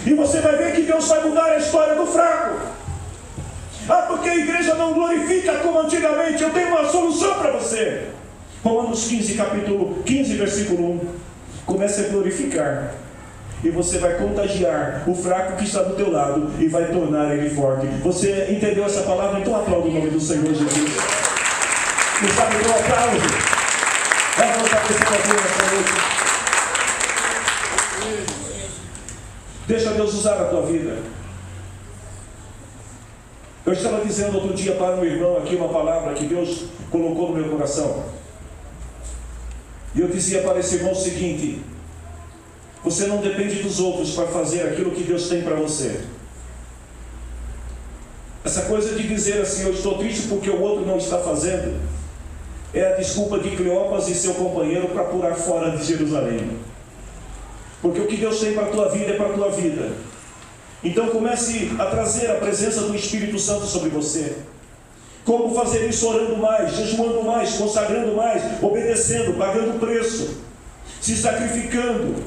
[SPEAKER 2] E você vai ver que Deus vai mudar a história do fraco. Ah, porque a igreja não glorifica como antigamente. Eu tenho uma solução para você. Romanos 15, capítulo 15, versículo 1. Comece a glorificar. E você vai contagiar o fraco que está do teu lado e vai tornar ele forte. Você entendeu essa palavra? Então aplaude o nome do Senhor Jesus. Quem sabe eu aplaudo. Vai voltar para esse caminho nessa noite. Deixa Deus usar a tua vida. Eu estava dizendo outro dia para um irmão aqui uma palavra que Deus colocou no meu coração. E eu dizia para esse irmão o seguinte: você não depende dos outros para fazer aquilo que Deus tem para você. Essa coisa de dizer assim, eu estou triste porque o outro não está fazendo, é a desculpa de Cleopas e seu companheiro para pular fora de Jerusalém. Porque o que Deus tem para a tua vida é para a tua vida. Então comece a trazer a presença do Espírito Santo sobre você. Como fazer isso? Orando mais, jejuando mais, consagrando mais, obedecendo, pagando preço, se sacrificando,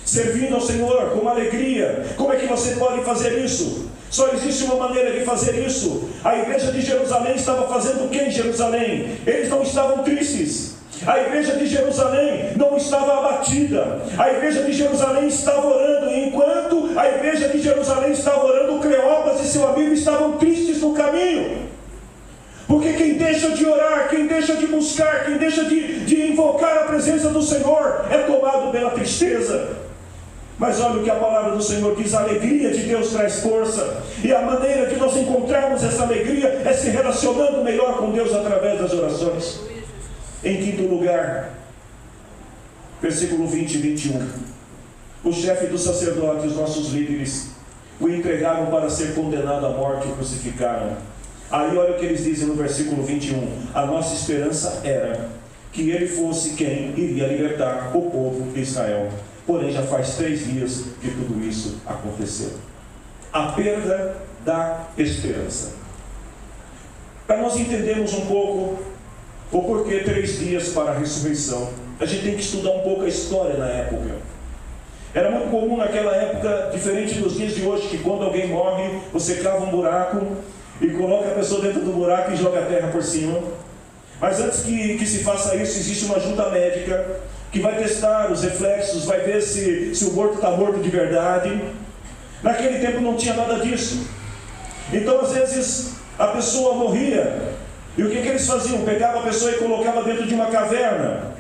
[SPEAKER 2] servindo ao Senhor com alegria. Como é que você pode fazer isso? Só existe uma maneira de fazer isso. A igreja de Jerusalém estava fazendo o que em Jerusalém? Eles não estavam tristes. A igreja de Jerusalém não estava abatida. A igreja de Jerusalém estava orando. E enquanto a igreja de Jerusalém estava orando, Cleopas e seu amigo estavam tristes no caminho. Porque quem deixa de orar, quem deixa de buscar, quem deixa de invocar a presença do Senhor é tomado pela tristeza. Mas olha o que a palavra do Senhor diz: a alegria de Deus traz força. E a maneira de nós encontrarmos essa alegria é se relacionando melhor com Deus através das orações. Em quinto lugar, versículo 20 e 21. O chefe dos sacerdotes, os nossos líderes, o entregaram para ser condenado à morte e o crucificaram. Aí olha o que eles dizem no versículo 21. A nossa esperança era que ele fosse quem iria libertar o povo de Israel. Porém já faz 3 dias que tudo isso aconteceu. A perda da esperança. Para nós entendermos um pouco o porquê 3 dias para a ressurreição, a gente tem que estudar um pouco a história na época. Era muito comum naquela época, diferente dos dias de hoje, que quando alguém morre, você cava um buraco e coloca a pessoa dentro do buraco e joga a terra por cima. Mas antes que se faça isso, existe uma junta médica que vai testar os reflexos, vai ver se o morto está morto de verdade. Naquele tempo não tinha nada disso. Então às vezes a pessoa morria, e o que eles faziam? Pegavam a pessoa e colocavam dentro de uma caverna,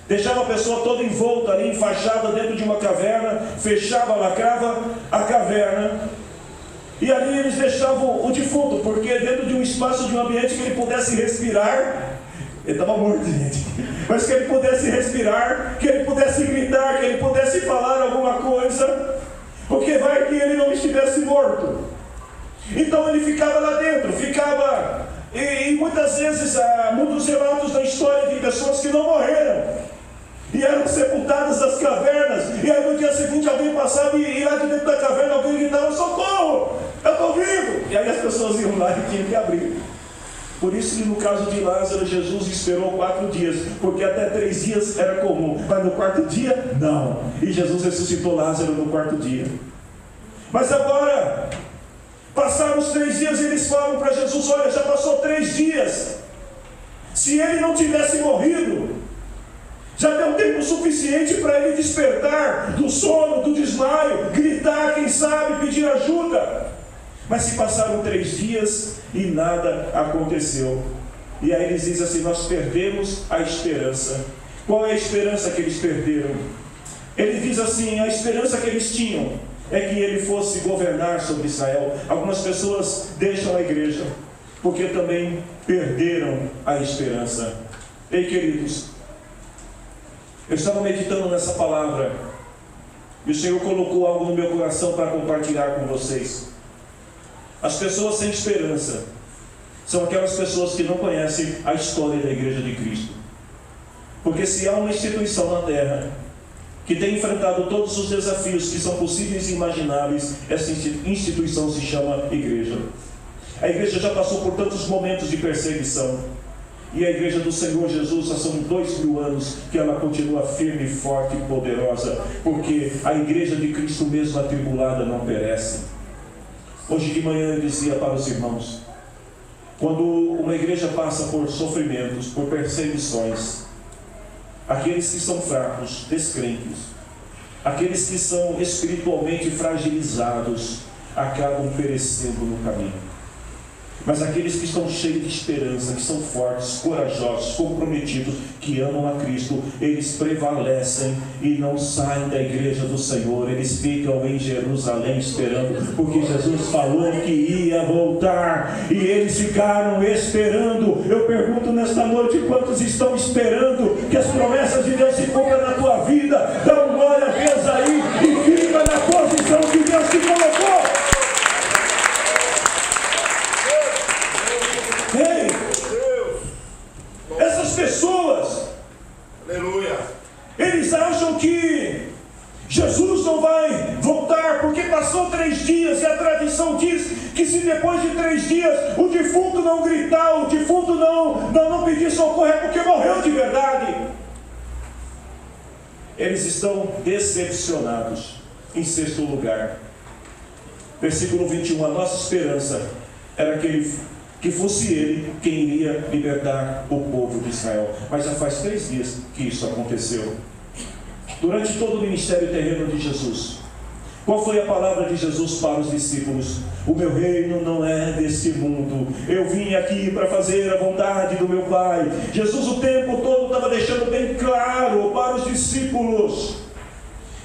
[SPEAKER 2] deixava a pessoa toda envolta ali, enfaixada dentro de uma caverna, fechava, lacrava a caverna, e ali eles deixavam o defunto, porque dentro de um espaço, de um ambiente que ele pudesse respirar. Ele estava morto, gente, mas que ele pudesse respirar, que ele pudesse gritar, que ele pudesse falar alguma coisa, porque vai que ele não estivesse morto. Então ele ficava lá dentro, e muitas vezes há muitos relatos da história de pessoas que não morreram e eram sepultadas nas cavernas, e aí no dia seguinte alguém passava e lá de dentro da caverna alguém gritava: socorro, eu estou vivo! E aí as pessoas iam lá e tinham que abrir. Por isso que no caso de Lázaro, Jesus esperou 4 dias, porque até 3 dias era comum, mas no 4º dia, não. E Jesus ressuscitou Lázaro no 4º dia. Mas agora, passaram os 3 dias e eles falam para Jesus: olha, já passou 3 dias. Se ele não tivesse morrido, Já deu tempo suficiente para ele despertar do sono, do desmaio, gritar, quem sabe, pedir ajuda. Mas se passaram 3 dias e nada aconteceu. E aí eles dizem assim: nós perdemos a esperança. Qual é a esperança que eles perderam? Ele diz assim: a esperança que eles tinham é que ele fosse governar sobre Israel. Algumas pessoas deixam a igreja porque também perderam a esperança. Ei, queridos, eu estava meditando nessa palavra e o Senhor colocou algo no meu coração para compartilhar com vocês. As pessoas sem esperança são aquelas pessoas que não conhecem a história da Igreja de Cristo. Porque se há uma instituição na terra que tem enfrentado todos os desafios que são possíveis e imagináveis, essa instituição se chama Igreja. A Igreja já passou por tantos momentos de perseguição. E a Igreja do Senhor Jesus, já são 2000 anos que ela continua firme, forte e poderosa, porque a Igreja de Cristo mesmo atribulada não perece. Hoje de manhã eu dizia para os irmãos: quando uma igreja passa por sofrimentos, por perseguições, aqueles que são fracos, descrentes, aqueles que são espiritualmente fragilizados, acabam perecendo no caminho. Mas aqueles que estão cheios de esperança, que são fortes, corajosos, comprometidos, que amam a Cristo, eles prevalecem e não saem da igreja do Senhor. Eles ficam em Jerusalém esperando, porque Jesus falou que ia voltar, e eles ficaram esperando. Eu pergunto nesta noite: quantos estão esperando que as promessas de Deus se cumpram na tua vida? Dá um glória a Deus aí e fica na posição que Deus te colocou. Essas pessoas,
[SPEAKER 3] aleluia,
[SPEAKER 2] eles acham que Jesus não vai voltar porque passou 3 dias, e a tradição diz que se depois de 3 dias o defunto não gritar, o defunto não pedir socorro, é porque morreu de verdade. Eles estão decepcionados. Em 6º lugar, versículo 21, a nossa esperança era que fosse Ele quem iria libertar o povo de Israel. Mas já faz 3 dias que isso aconteceu. Durante todo o ministério terreno de Jesus, qual foi a palavra de Jesus para os discípulos? O meu reino não é deste mundo. Eu vim aqui para fazer a vontade do meu Pai. Jesus o tempo todo estava deixando bem claro para os discípulos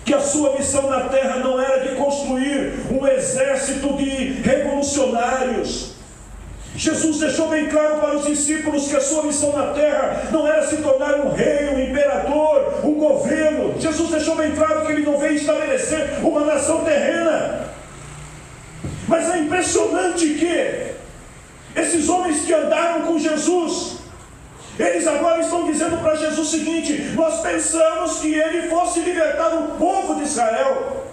[SPEAKER 2] que a sua missão na terra não era de construir um exército de revolucionários. Jesus deixou bem claro para os discípulos que a sua missão na terra não era se tornar um rei, um imperador, um governo. Jesus deixou bem claro que ele não veio estabelecer uma nação terrena. Mas é impressionante que esses homens que andaram com Jesus, eles agora estão dizendo para Jesus o seguinte: nós pensamos que ele fosse libertar o povo de Israel.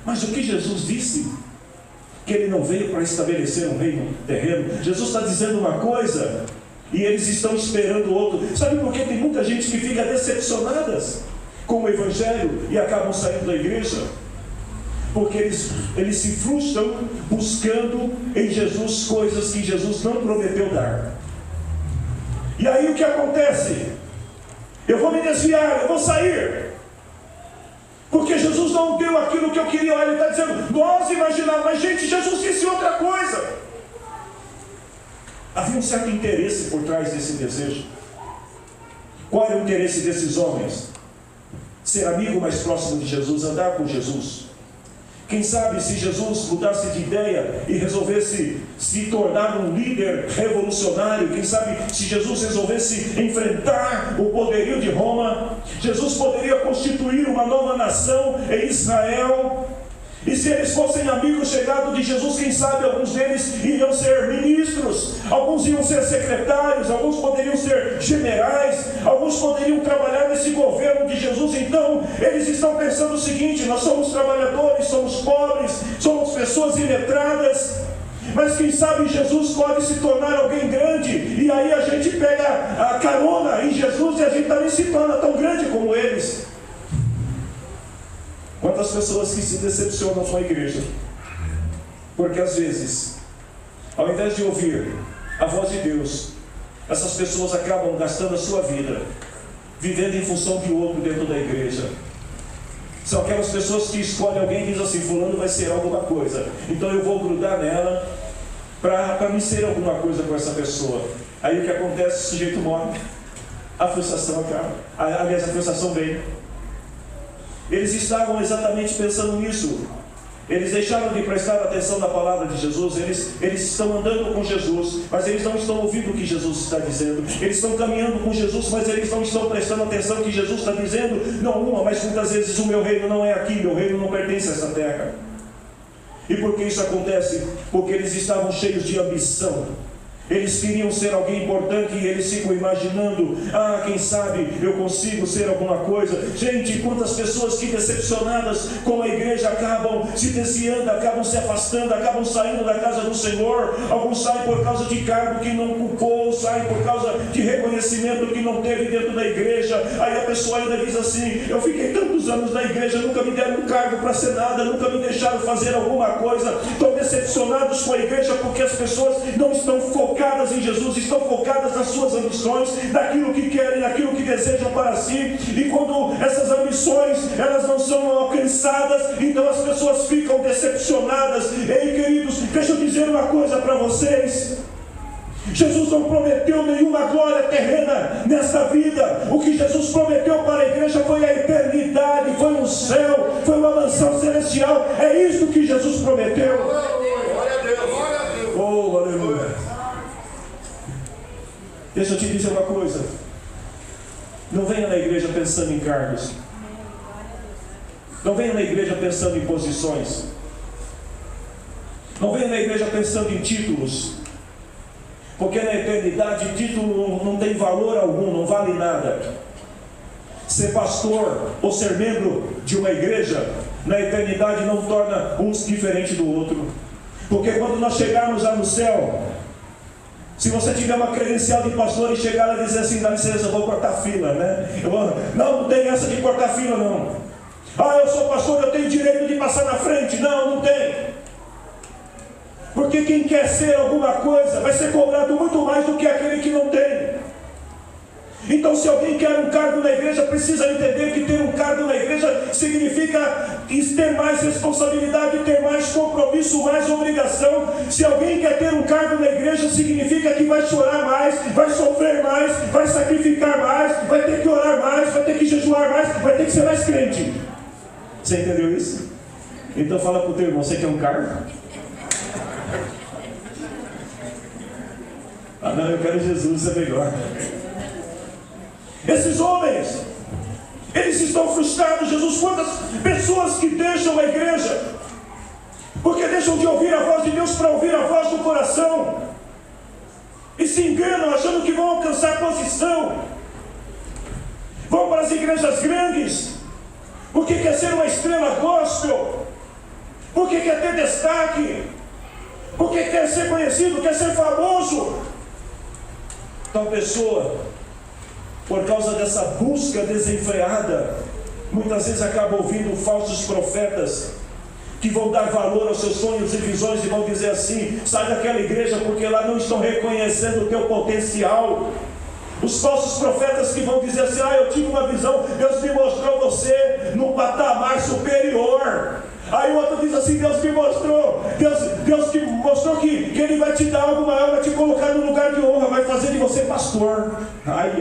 [SPEAKER 2] Mas o que Jesus disse? Que ele não veio para estabelecer um reino terreno. Jesus está dizendo uma coisa e eles estão esperando outro. Sabe por que tem muita gente que fica decepcionadas com o Evangelho e acabam saindo da igreja? Porque eles se frustram buscando em Jesus coisas que Jesus não prometeu dar. E aí o que acontece? Eu vou me desviar, eu vou sair, porque Jesus não deu aquilo que eu queria. Ele está dizendo, nós imaginamos, mas gente, Jesus disse outra coisa. Havia um certo interesse por trás desse desejo. Qual era o interesse desses homens? Ser amigo mais próximo de Jesus, andar com Jesus. Quem sabe se Jesus mudasse de ideia e resolvesse se tornar um líder revolucionário, quem sabe se Jesus resolvesse enfrentar o poderio de Roma, Jesus poderia constituir uma nova nação em Israel. E se eles fossem amigos chegados de Jesus, quem sabe alguns deles iriam ser ministros, alguns iam ser secretários, alguns poderiam ser generais, alguns poderiam trabalhar nesse governo de Jesus. Então eles estão pensando o seguinte: nós somos trabalhadores, somos pobres, somos pessoas iletradas, mas quem sabe Jesus pode se tornar alguém grande, e aí a gente pega a carona em Jesus e a gente também se torna tão grande como eles. Quantas pessoas que se decepcionam com a igreja, porque às vezes, ao invés de ouvir a voz de Deus, essas pessoas acabam gastando a sua vida vivendo em função de outro dentro da igreja. São aquelas pessoas que escolhem alguém e dizem assim: fulano vai ser alguma coisa, então eu vou grudar nela para me ser alguma coisa com essa pessoa. Aí o que acontece? O sujeito morre, a frustração acaba. Aliás, a frustração vem. Eles estavam exatamente pensando nisso. Eles deixaram de prestar atenção na palavra de Jesus. Eles estão andando com Jesus, mas eles não estão ouvindo o que Jesus está dizendo. Eles estão caminhando com Jesus, mas eles não estão prestando atenção no que Jesus está dizendo. Não uma, mas muitas vezes: o meu reino não é aqui, meu reino não pertence a essa terra. E por que isso acontece? Porque eles estavam cheios de ambição. Eles queriam ser alguém importante e eles ficam imaginando: ah, quem sabe eu consigo ser alguma coisa. Gente, quantas pessoas que decepcionadas com a igreja acabam se desviando, acabam se afastando, acabam saindo da casa do Senhor. Alguns saem por causa de cargo que não ocupou, saem por causa de reconhecimento que não teve dentro da igreja. Aí a pessoa ainda diz assim: eu fiquei tantos anos na igreja, nunca me deram um cargo para ser nada, nunca me deixaram fazer alguma coisa. Estão decepcionados com a igreja porque as pessoas não estão focadas em Jesus, estão focadas nas suas ambições, naquilo que querem, naquilo que desejam para si. E quando essas ambições elas não são alcançadas, então as pessoas ficam decepcionadas. Ei, queridos, deixa eu dizer uma coisa para vocês: Jesus não prometeu nenhuma glória terrena nesta vida. O que Jesus prometeu para a igreja foi a eternidade, foi um céu, foi uma mansão celestial. É isso que Jesus prometeu.
[SPEAKER 3] Glória a Deus, glória a Deus.
[SPEAKER 2] Oh, aleluia. Deixa eu te dizer uma coisa: não venha na igreja pensando em cargos, não venha na igreja pensando em posições, não venha na igreja pensando em títulos, porque na eternidade título não tem valor algum, não vale nada. Ser pastor ou ser membro de uma igreja na eternidade não torna uns diferente do outro, porque quando nós chegarmos lá no céu, se você tiver uma credencial de pastor e chegar lá e dizer assim: dá licença, eu vou cortar fila, né? Não tem essa de cortar fila, não. Ah, eu sou pastor, eu tenho direito de passar na frente. Não tem. Porque quem quer ser alguma coisa vai ser cobrado muito mais do que aquele que não tem. Então, se alguém quer um cargo na igreja, precisa entender que ter um cargo na igreja significa ter mais responsabilidade, ter mais compromisso, mais obrigação. Se alguém quer ter um cargo na igreja, significa que vai chorar mais, vai sofrer mais, vai sacrificar mais, vai ter que orar mais, vai ter que jejuar mais, vai ter que ser mais crente. Você entendeu isso? Então fala para o teu irmão: você quer um cargo? Ah não, eu quero Jesus, é melhor. Esses homens, eles estão frustrados. Jesus, quantas pessoas que deixam a igreja porque deixam de ouvir a voz de Deus para ouvir a voz do coração, e se enganam achando que vão alcançar posição. Vão para as igrejas grandes porque quer ser uma estrela gospel, porque quer ter destaque, porque quer ser conhecido, quer ser famoso. Tal pessoa, por causa dessa busca desenfreada, muitas vezes acaba ouvindo falsos profetas que vão dar valor aos seus sonhos e visões e vão dizer assim: sai daquela igreja porque lá não estão reconhecendo o teu potencial. Os falsos profetas que vão dizer assim: ah, eu tive uma visão, Deus me mostrou você num patamar superior. Aí o outro diz assim: Deus me mostrou, Deus te mostrou que Ele vai te dar algo maior, vai te colocar no lugar de honra, vai fazer de você pastor. Ai.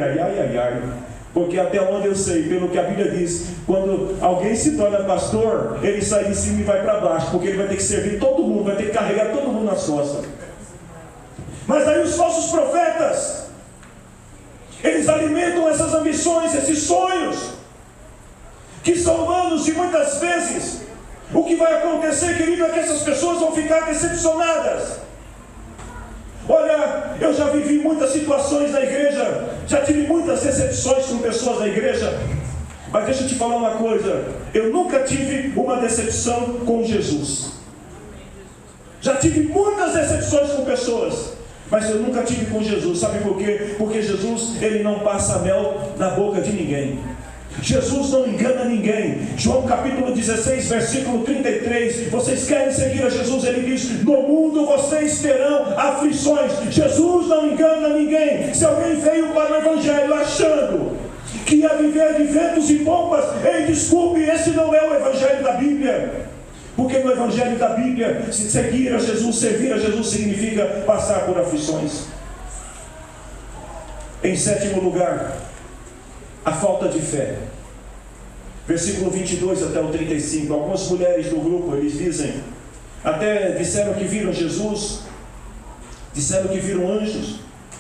[SPEAKER 2] Porque até onde eu sei, pelo que a Bíblia diz, quando alguém se torna pastor, ele sai de cima e vai para baixo, porque ele vai ter que servir todo mundo, vai ter que carregar todo mundo nas costas. Mas aí os falsos profetas, eles alimentam essas ambições, esses sonhos, que são humanos, e muitas vezes o que vai acontecer, querido, é que essas pessoas vão ficar decepcionadas. Olha, eu já vivi muitas situações na igreja, já tive muitas decepções com pessoas da igreja, mas deixa eu te falar uma coisa: eu nunca tive uma decepção com Jesus. Já tive muitas decepções com pessoas, mas eu nunca tive com Jesus. Sabe por quê? Porque Jesus, Ele não passa mel na boca de ninguém. Jesus não engana ninguém. João capítulo 16, versículo 33. Vocês querem seguir a Jesus? Ele diz: no mundo vocês terão aflições. Jesus não engana ninguém. Se alguém veio para o Evangelho achando que ia viver de ventos e pompas. Ei, desculpe, esse não é o Evangelho da Bíblia. Porque no Evangelho da Bíblia, seguir a Jesus, servir a Jesus, significa passar por aflições. Em sétimo lugar, a falta de fé. Versículo 22 até o 35. Algumas mulheres do grupo, eles dizem, até disseram que viram Jesus, disseram que viram anjos,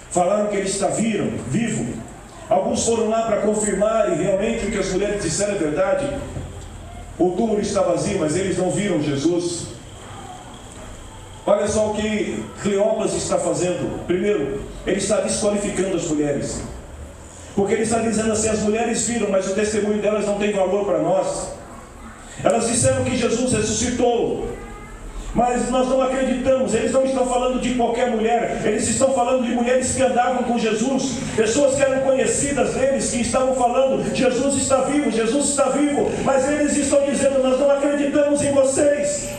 [SPEAKER 2] falaram que ele está vivo. Alguns foram lá para confirmar, e realmente o que as mulheres disseram é verdade. O túmulo está vazio, mas eles não viram Jesus. Olha só o que Cleopas está fazendo. Primeiro, ele está desqualificando as mulheres. Porque ele está dizendo assim, as mulheres viram, mas o testemunho delas não tem valor para nós. Elas disseram que Jesus ressuscitou, mas nós não acreditamos. Eles não estão falando de qualquer mulher, eles estão falando de mulheres que andavam com Jesus, pessoas que eram conhecidas deles, que estavam falando, Jesus está vivo, mas eles estão dizendo, nós não acreditamos em vocês.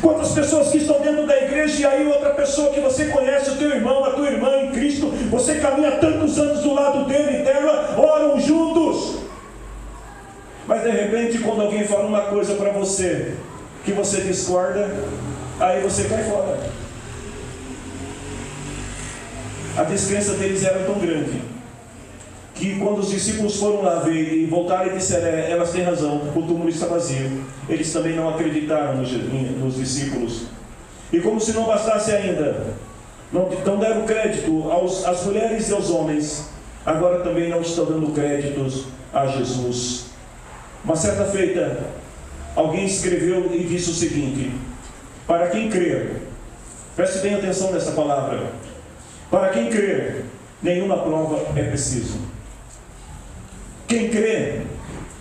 [SPEAKER 2] Quantas pessoas que estão dentro da igreja, e aí outra pessoa que você conhece, o teu irmão, a tua irmã em Cristo, você caminha tantos anos do lado dele e dela, oram juntos, mas de repente quando alguém fala uma coisa para você, que você discorda, aí você cai fora. A descrença deles era tão grande, que quando os discípulos foram lá ver e voltaram e disseram, elas têm razão, o túmulo está vazio, eles também não acreditaram nos discípulos. E como se não bastasse ainda, não deram crédito às mulheres e aos homens, agora também não estão dando créditos a Jesus. Uma certa feita, alguém escreveu e disse o seguinte, para quem crer, preste bem atenção nessa palavra, para quem crer, nenhuma prova é preciso. Quem crê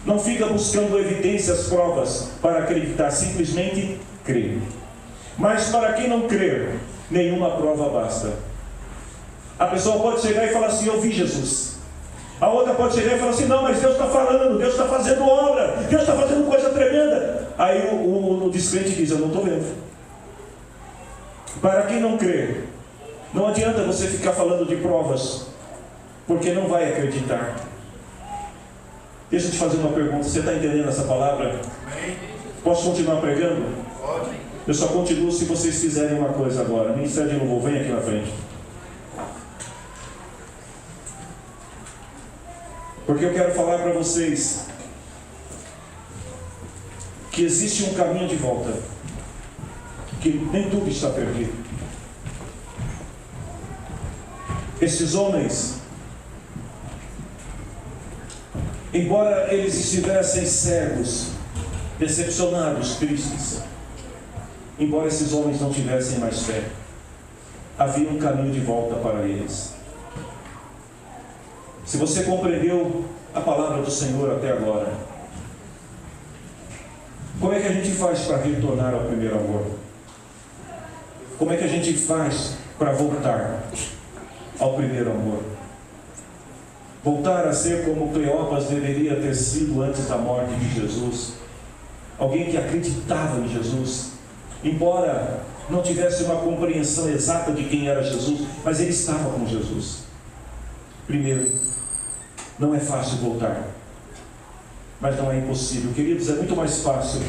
[SPEAKER 2] não fica buscando evidências, provas para acreditar, simplesmente crê. Mas para quem não crer, nenhuma prova basta. A pessoa pode chegar e falar assim, eu vi Jesus. A outra pode chegar e falar assim, não, mas Deus está falando, Deus está fazendo obra, Deus está fazendo coisa tremenda. Aí o descrente diz, eu não estou vendo. Para quem não crê, não adianta você ficar falando de provas, porque não vai acreditar. Deixa eu te fazer uma pergunta, você está entendendo essa palavra? Posso continuar pregando?
[SPEAKER 3] Pode.
[SPEAKER 2] Eu só continuo se vocês fizerem uma coisa agora. Ministério de Louvor, vem aqui na frente. Porque eu quero falar para vocês que existe um caminho de volta, que nem tudo está perdido. Esses homens, embora eles estivessem cegos, decepcionados, tristes, embora esses homens não tivessem mais fé, havia um caminho de volta para eles. Se você compreendeu a palavra do Senhor até agora, como é que a gente faz para retornar ao primeiro amor? Como é que a gente faz para voltar ao primeiro amor? Voltar a ser como Cleopas deveria ter sido antes da morte de Jesus. Alguém que acreditava em Jesus, embora não tivesse uma compreensão exata de quem era Jesus, mas ele estava com Jesus. Primeiro, não é fácil voltar, mas não é impossível. Queridos, é muito mais fácil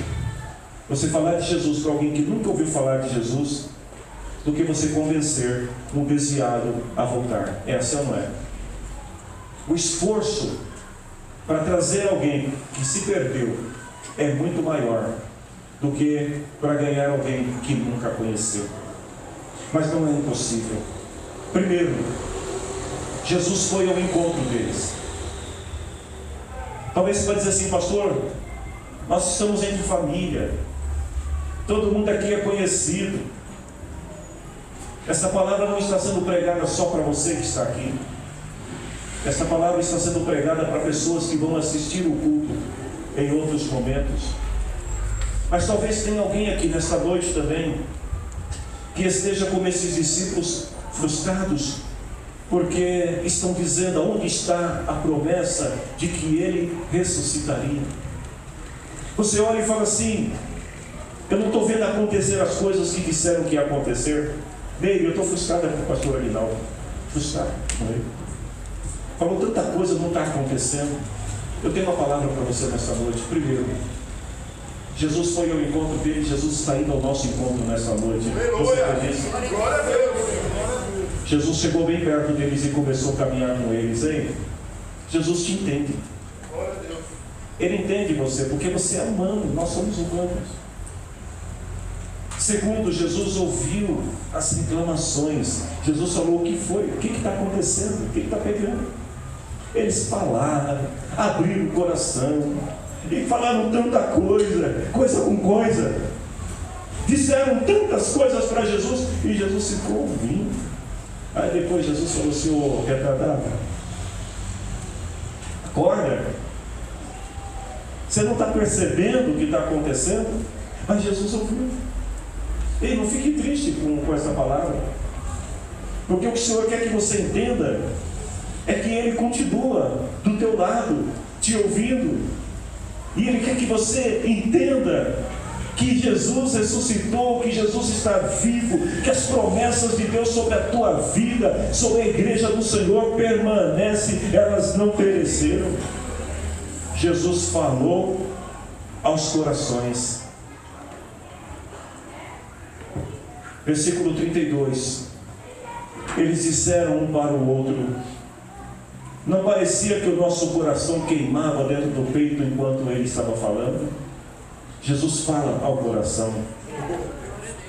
[SPEAKER 2] você falar de Jesus para alguém que nunca ouviu falar de Jesus, do que você convencer um desviado a voltar. É assim ou não é? O esforço para trazer alguém que se perdeu é muito maior do que para ganhar alguém que nunca conheceu. Mas não é impossível. Primeiro, Jesus foi ao encontro deles. Talvez você vai dizer assim, pastor, nós estamos entre família, todo mundo aqui é conhecido. Essa palavra não está sendo pregada só para você que está aqui. Essa palavra está sendo pregada para pessoas que vão assistir o culto em outros momentos. Mas talvez tenha alguém aqui nesta noite também que esteja como esses discípulos frustrados, porque estão dizendo aonde está a promessa de que ele ressuscitaria. Você olha e fala assim, eu não estou vendo acontecer as coisas que disseram que ia acontecer. Meio, eu estou frustrado com o pastor Aguinaldo. Frustrado com ele. falou tanta coisa, não está acontecendo. Eu tenho uma palavra para você nessa noite. Primeiro, Jesus foi ao encontro dele, Jesus está indo ao nosso encontro nessa noite. Você acredita?
[SPEAKER 3] Glória a Deus.
[SPEAKER 2] Jesus chegou bem perto deles e começou a caminhar com eles. Hein? Jesus te entende.
[SPEAKER 3] Glória a Deus.
[SPEAKER 2] Ele entende você, porque você é humano, nós somos humanos. Segundo, Jesus ouviu as reclamações. Jesus falou: o que foi? O que está acontecendo? O que está pegando? Eles falaram, abriram o coração e falaram tanta coisa, coisa com coisa. Disseram tantas coisas para Jesus e Jesus ficou ouvindo. Aí depois Jesus falou assim: ô retardado, acorda. Você não está percebendo o que está acontecendo? Mas Jesus ouviu. Ei, não fique triste com essa palavra, porque o que o Senhor quer que você entenda é que Ele continua do teu lado, te ouvindo, e Ele quer que você entenda que Jesus ressuscitou, que Jesus está vivo, que as promessas de Deus sobre a tua vida, sobre a igreja do Senhor permanecem, elas não pereceram. Jesus falou aos corações. Versículo 32. Eles disseram um para o outro: não parecia que o nosso coração queimava dentro do peito enquanto ele estava falando? Jesus fala ao coração.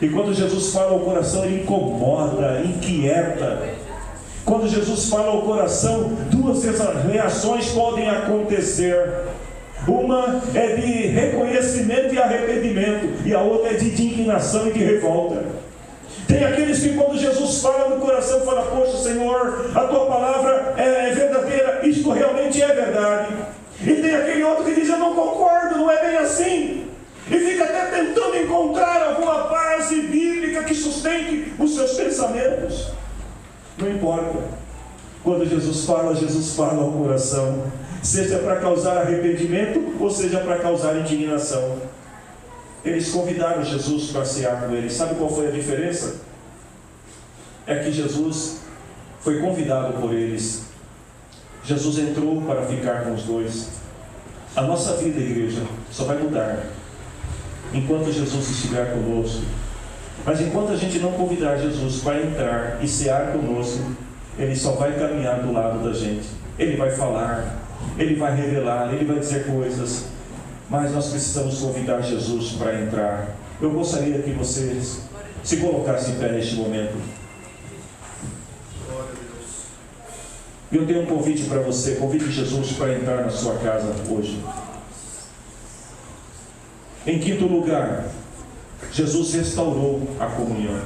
[SPEAKER 2] E quando Jesus fala ao coração, ele incomoda, inquieta. Quando Jesus fala ao coração, duas reações podem acontecer. Uma é de reconhecimento e arrependimento, e a outra é de indignação e de revolta. Tem aqueles que quando Jesus fala no coração, fala: poxa Senhor, a tua palavra é verdadeira, isto realmente é verdade. E tem aquele outro que diz: eu não concordo, não é bem assim. E fica até tentando encontrar alguma base bíblica que sustente os seus pensamentos. Não importa. Quando Jesus fala ao coração, seja para causar arrependimento ou seja para causar indignação. Eles convidaram Jesus para cear com eles. Sabe qual foi a diferença? É que Jesus foi convidado por eles. Jesus entrou para ficar com os dois. A nossa vida, igreja, só vai mudar enquanto Jesus estiver conosco. Mas enquanto a gente não convidar Jesus para entrar e cear conosco, Ele só vai caminhar do lado da gente. Ele vai falar, Ele vai revelar, Ele vai dizer coisas, mas nós precisamos convidar Jesus para entrar. Eu gostaria que vocês se colocassem em pé neste momento.
[SPEAKER 3] Glória a Deus.
[SPEAKER 2] E eu tenho um convite para você. Convide Jesus para entrar na sua casa hoje. Em quinto lugar, Jesus restaurou a comunhão.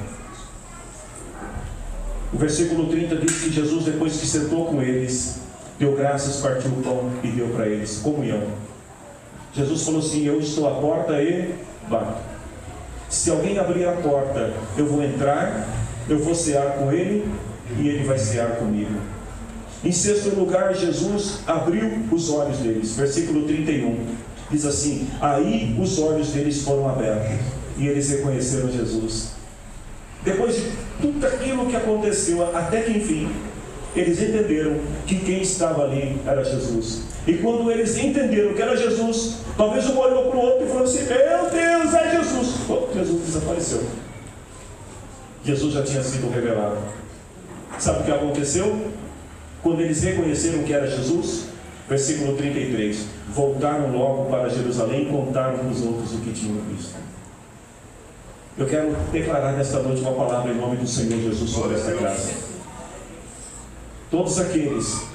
[SPEAKER 2] O versículo 30 diz que Jesus, depois que sentou com eles, deu graças, partiu o pão e deu para eles comunhão. Jesus falou assim: eu estou à porta e bato. Se alguém abrir a porta, eu vou entrar, eu vou cear com ele e ele vai cear comigo. Em sexto lugar, Jesus abriu os olhos deles. Versículo 31 diz assim: aí os olhos deles foram abertos e eles reconheceram Jesus. Depois de tudo aquilo que aconteceu, até que enfim, eles entenderam que quem estava ali era Jesus. E quando eles entenderam que era Jesus, talvez um olhou para o outro e falou assim: meu Deus, é Jesus. Oh, Jesus desapareceu. Jesus já tinha sido revelado. Sabe o que aconteceu? Quando eles reconheceram que era Jesus, versículo 33, voltaram logo para Jerusalém e contaram para os outros o que tinham visto. Eu quero declarar nesta noite uma palavra em nome do Senhor Jesus sobre esta casa. Todos aqueles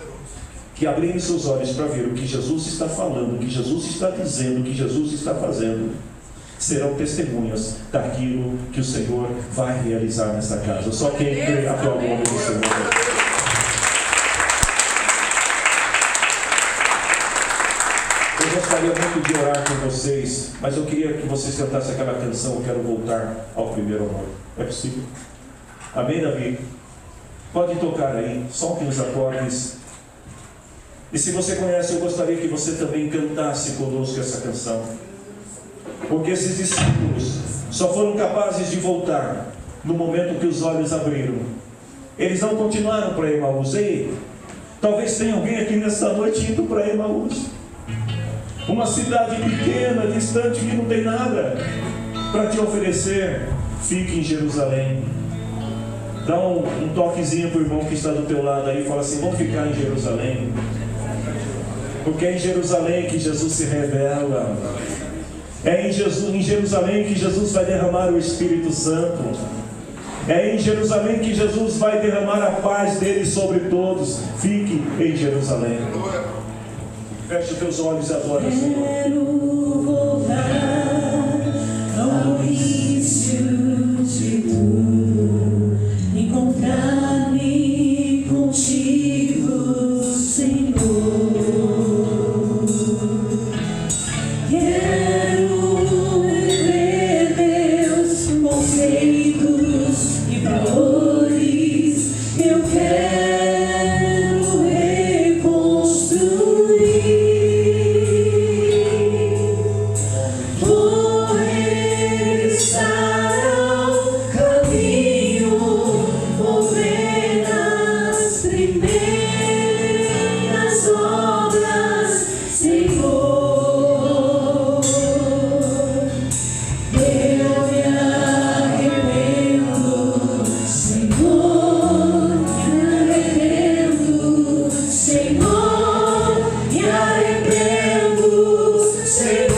[SPEAKER 2] que abrirem seus olhos para ver o que Jesus está falando, o que Jesus está dizendo, o que Jesus está fazendo, serão testemunhas daquilo que o Senhor vai realizar nesta casa. Só quem crê aplaude o nome do Senhor. Eu gostaria muito de orar com vocês, mas eu queria que vocês cantassem aquela canção, Eu Quero Voltar ao Primeiro Amor. É possível? Amém, Davi? Pode tocar aí, solte os acordes. E se você conhece, eu gostaria que você também cantasse conosco essa canção. Porque esses discípulos só foram capazes de voltar no momento que os olhos abriram. Eles não continuaram para Emaús. Ei, Talvez tenha alguém aqui nessa noite indo para Emaús, uma cidade pequena, distante, que não tem nada para te oferecer. Fique em Jerusalém. Dá um toquezinho para o irmão que está do teu lado aí e fala assim: vamos ficar em Jerusalém, porque é em Jerusalém que Jesus se revela. É em Jerusalém que Jesus vai derramar o Espírito Santo. É em Jerusalém que Jesus vai derramar a paz dele sobre todos. Fique em Jerusalém. Feche os teus olhos e adora, Senhor.
[SPEAKER 4] Quero voltar ao início de tudo, encontrar-me contigo, Senhor. Quero ver meus conceitos e valores. Eu quero reconstruir. Vou regressar ao caminho, vou ver as primeiras obras, Senhor. Eu me arrependo, Senhor, me arrependo, Senhor, me arrependo, Senhor.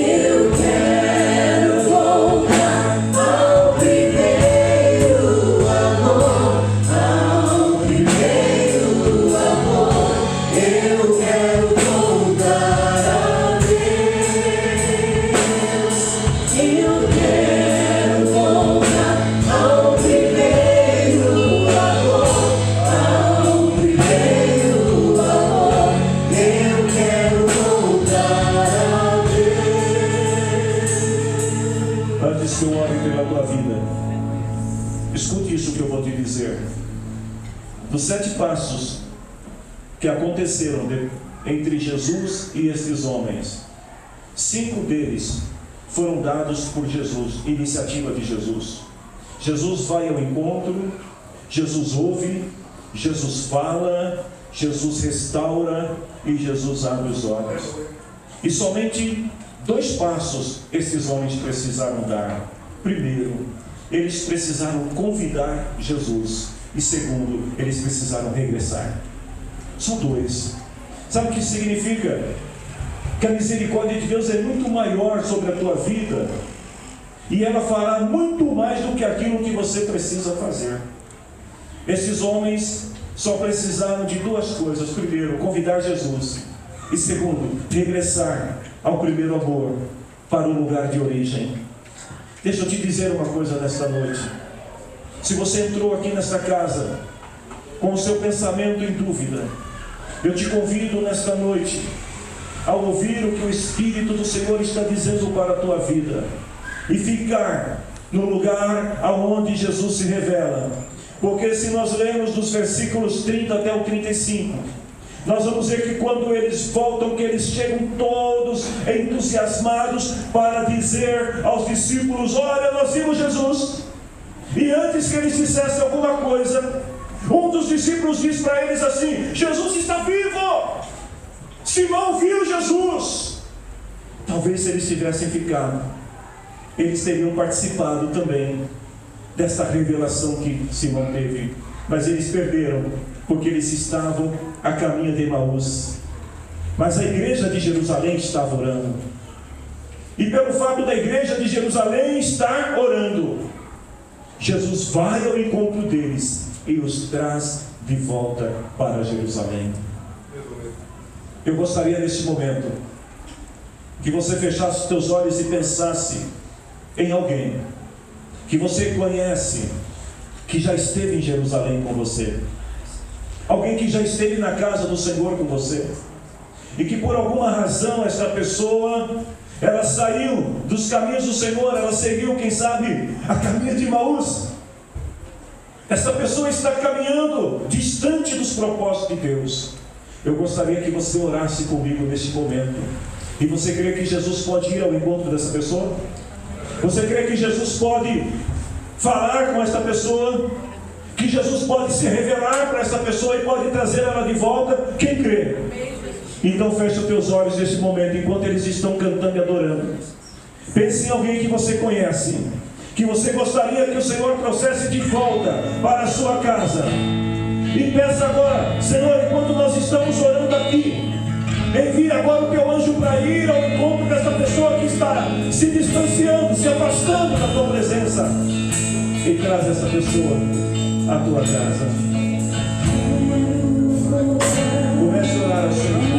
[SPEAKER 4] Eu quero voltar ao primeiro amor, ao primeiro amor. Eu quero voltar a Deus. Eu quero voltar ao primeiro amor, ao primeiro amor. Eu quero voltar a Deus.
[SPEAKER 2] Antes que eu ore pela tua vida, escute isso que eu vou te dizer. Dos 7 passos que aconteceram entre Jesus e estes homens, 5 deles foram dados por Jesus, iniciativa de Jesus. Jesus vai ao encontro, Jesus ouve, Jesus fala, Jesus restaura e Jesus abre os olhos. E somente 2 passos esses homens precisaram dar. Primeiro, eles precisaram convidar Jesus. E segundo, eles precisaram regressar. Só 2. Sabe o que significa? Que a misericórdia de Deus é muito maior sobre a tua vida, e ela fará muito mais do que aquilo que você precisa fazer. Esses homens só precisaram de 2 coisas. Primeiro, convidar Jesus. E segundo, regressar ao primeiro amor, para o lugar de origem. Deixa eu te dizer uma coisa nesta noite. Se você entrou aqui nesta casa com o seu pensamento em dúvida, eu te convido nesta noite a ouvir o que o Espírito do Senhor está dizendo para a tua vida e ficar no lugar aonde Jesus se revela. Porque se nós lermos dos versículos 30 até o 35, nós vamos ver que quando eles voltam, que eles chegam todos entusiasmados para dizer aos discípulos: olha, nós vimos Jesus. E antes que eles dissessem alguma coisa, um dos discípulos diz para eles assim: Jesus está vivo! Simão viu Jesus. Talvez se eles tivessem ficado, eles teriam participado também dessa revelação que Simão teve. Mas eles perderam, porque eles estavam a caminho de Emaús. Mas a igreja de Jerusalém estava orando. E pelo fato da igreja de Jerusalém estar orando, Jesus vai ao encontro deles e os traz de volta para Jerusalém. Eu gostaria neste momento que você fechasse os teus olhos e pensasse em alguém que você conhece, que já esteve em Jerusalém com você, alguém que já esteve na casa do Senhor com você, e que por alguma razão essa pessoa, ela saiu dos caminhos do Senhor, ela seguiu, quem sabe, a caminho de Emaús. Essa pessoa está caminhando distante dos propósitos de Deus. Eu gostaria que você orasse comigo neste momento. E você crê que Jesus pode ir ao encontro dessa pessoa? Você crê que Jesus pode falar com essa pessoa? que Jesus pode se revelar para essa pessoa e pode trazer ela de volta. Quem crê? Então fecha os teus olhos nesse momento, enquanto eles estão cantando e adorando. Pense em alguém que você conhece, que você gostaria que o Senhor trouxesse de volta para a sua casa. E peça agora: Senhor, enquanto nós estamos orando aqui, envia agora o teu anjo para ir ao encontro dessa pessoa que está se distanciando, se afastando da tua presença, e traz essa pessoa à tua casa. Comece a orar ao Senhor.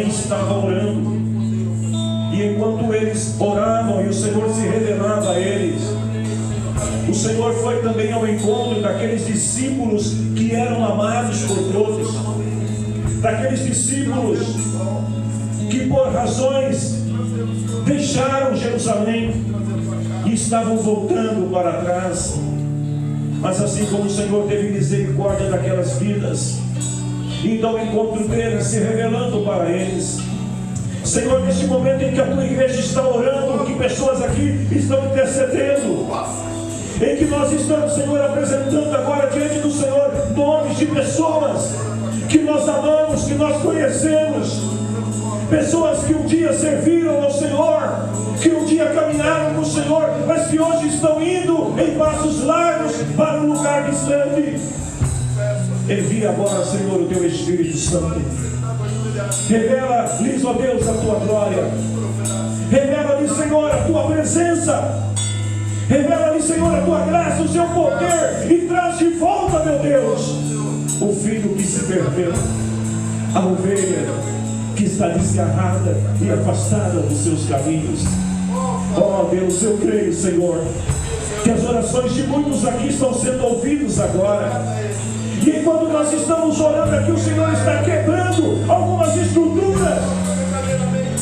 [SPEAKER 2] Estava orando, e enquanto eles oravam e o Senhor se revelava a eles, o Senhor foi também ao encontro daqueles discípulos que eram amados por todos, daqueles discípulos que por razões deixaram Jerusalém e estavam voltando para trás. Mas assim como o Senhor teve misericórdia daquelas vidas, indo ao encontro deles, se revelando para eles. Senhor, neste momento em que a tua igreja está orando, que pessoas aqui estão intercedendo, em que nós estamos, Senhor, apresentando agora diante do Senhor nomes de pessoas que nós amamos, que nós conhecemos, pessoas que um dia serviram ao Senhor, que um dia caminharam com o Senhor, mas que hoje estão indo em passos largos para um lugar distante. Envia agora, Senhor, o teu Espírito Santo. Revela-lhes, ó Deus, a tua glória. Revela-lhes, Senhor, a tua presença. Revela-lhes, Senhor, a tua graça, o seu poder. E traz de volta, meu Deus, o filho que se perdeu, a ovelha que está desgarrada e afastada dos seus caminhos. Ó Deus, eu creio, Senhor, que as orações de muitos aqui estão sendo ouvidas agora. E enquanto nós estamos orando aqui, o Senhor está quebrando algumas estruturas.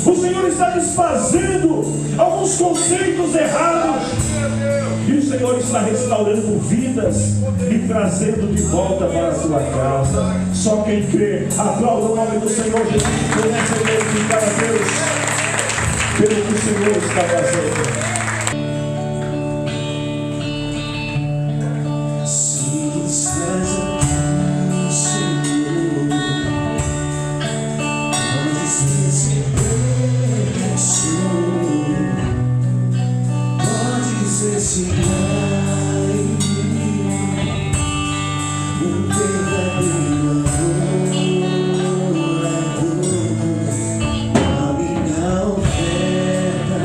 [SPEAKER 2] O Senhor está desfazendo alguns conceitos errados. E o Senhor está restaurando vidas e trazendo de volta para a sua casa. Só quem crê, aplauda o nome do Senhor Jesus. Comece a glorificar a Deus pelo que o Senhor está fazendo.
[SPEAKER 4] A minha oferta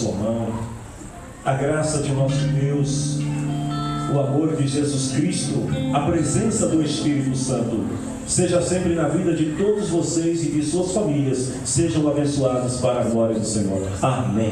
[SPEAKER 2] sua mão. A graça de nosso Deus, o amor de Jesus Cristo, a presença do Espírito Santo, seja sempre na vida de todos vocês e de suas famílias. Sejam abençoados para a glória do Senhor. Amém.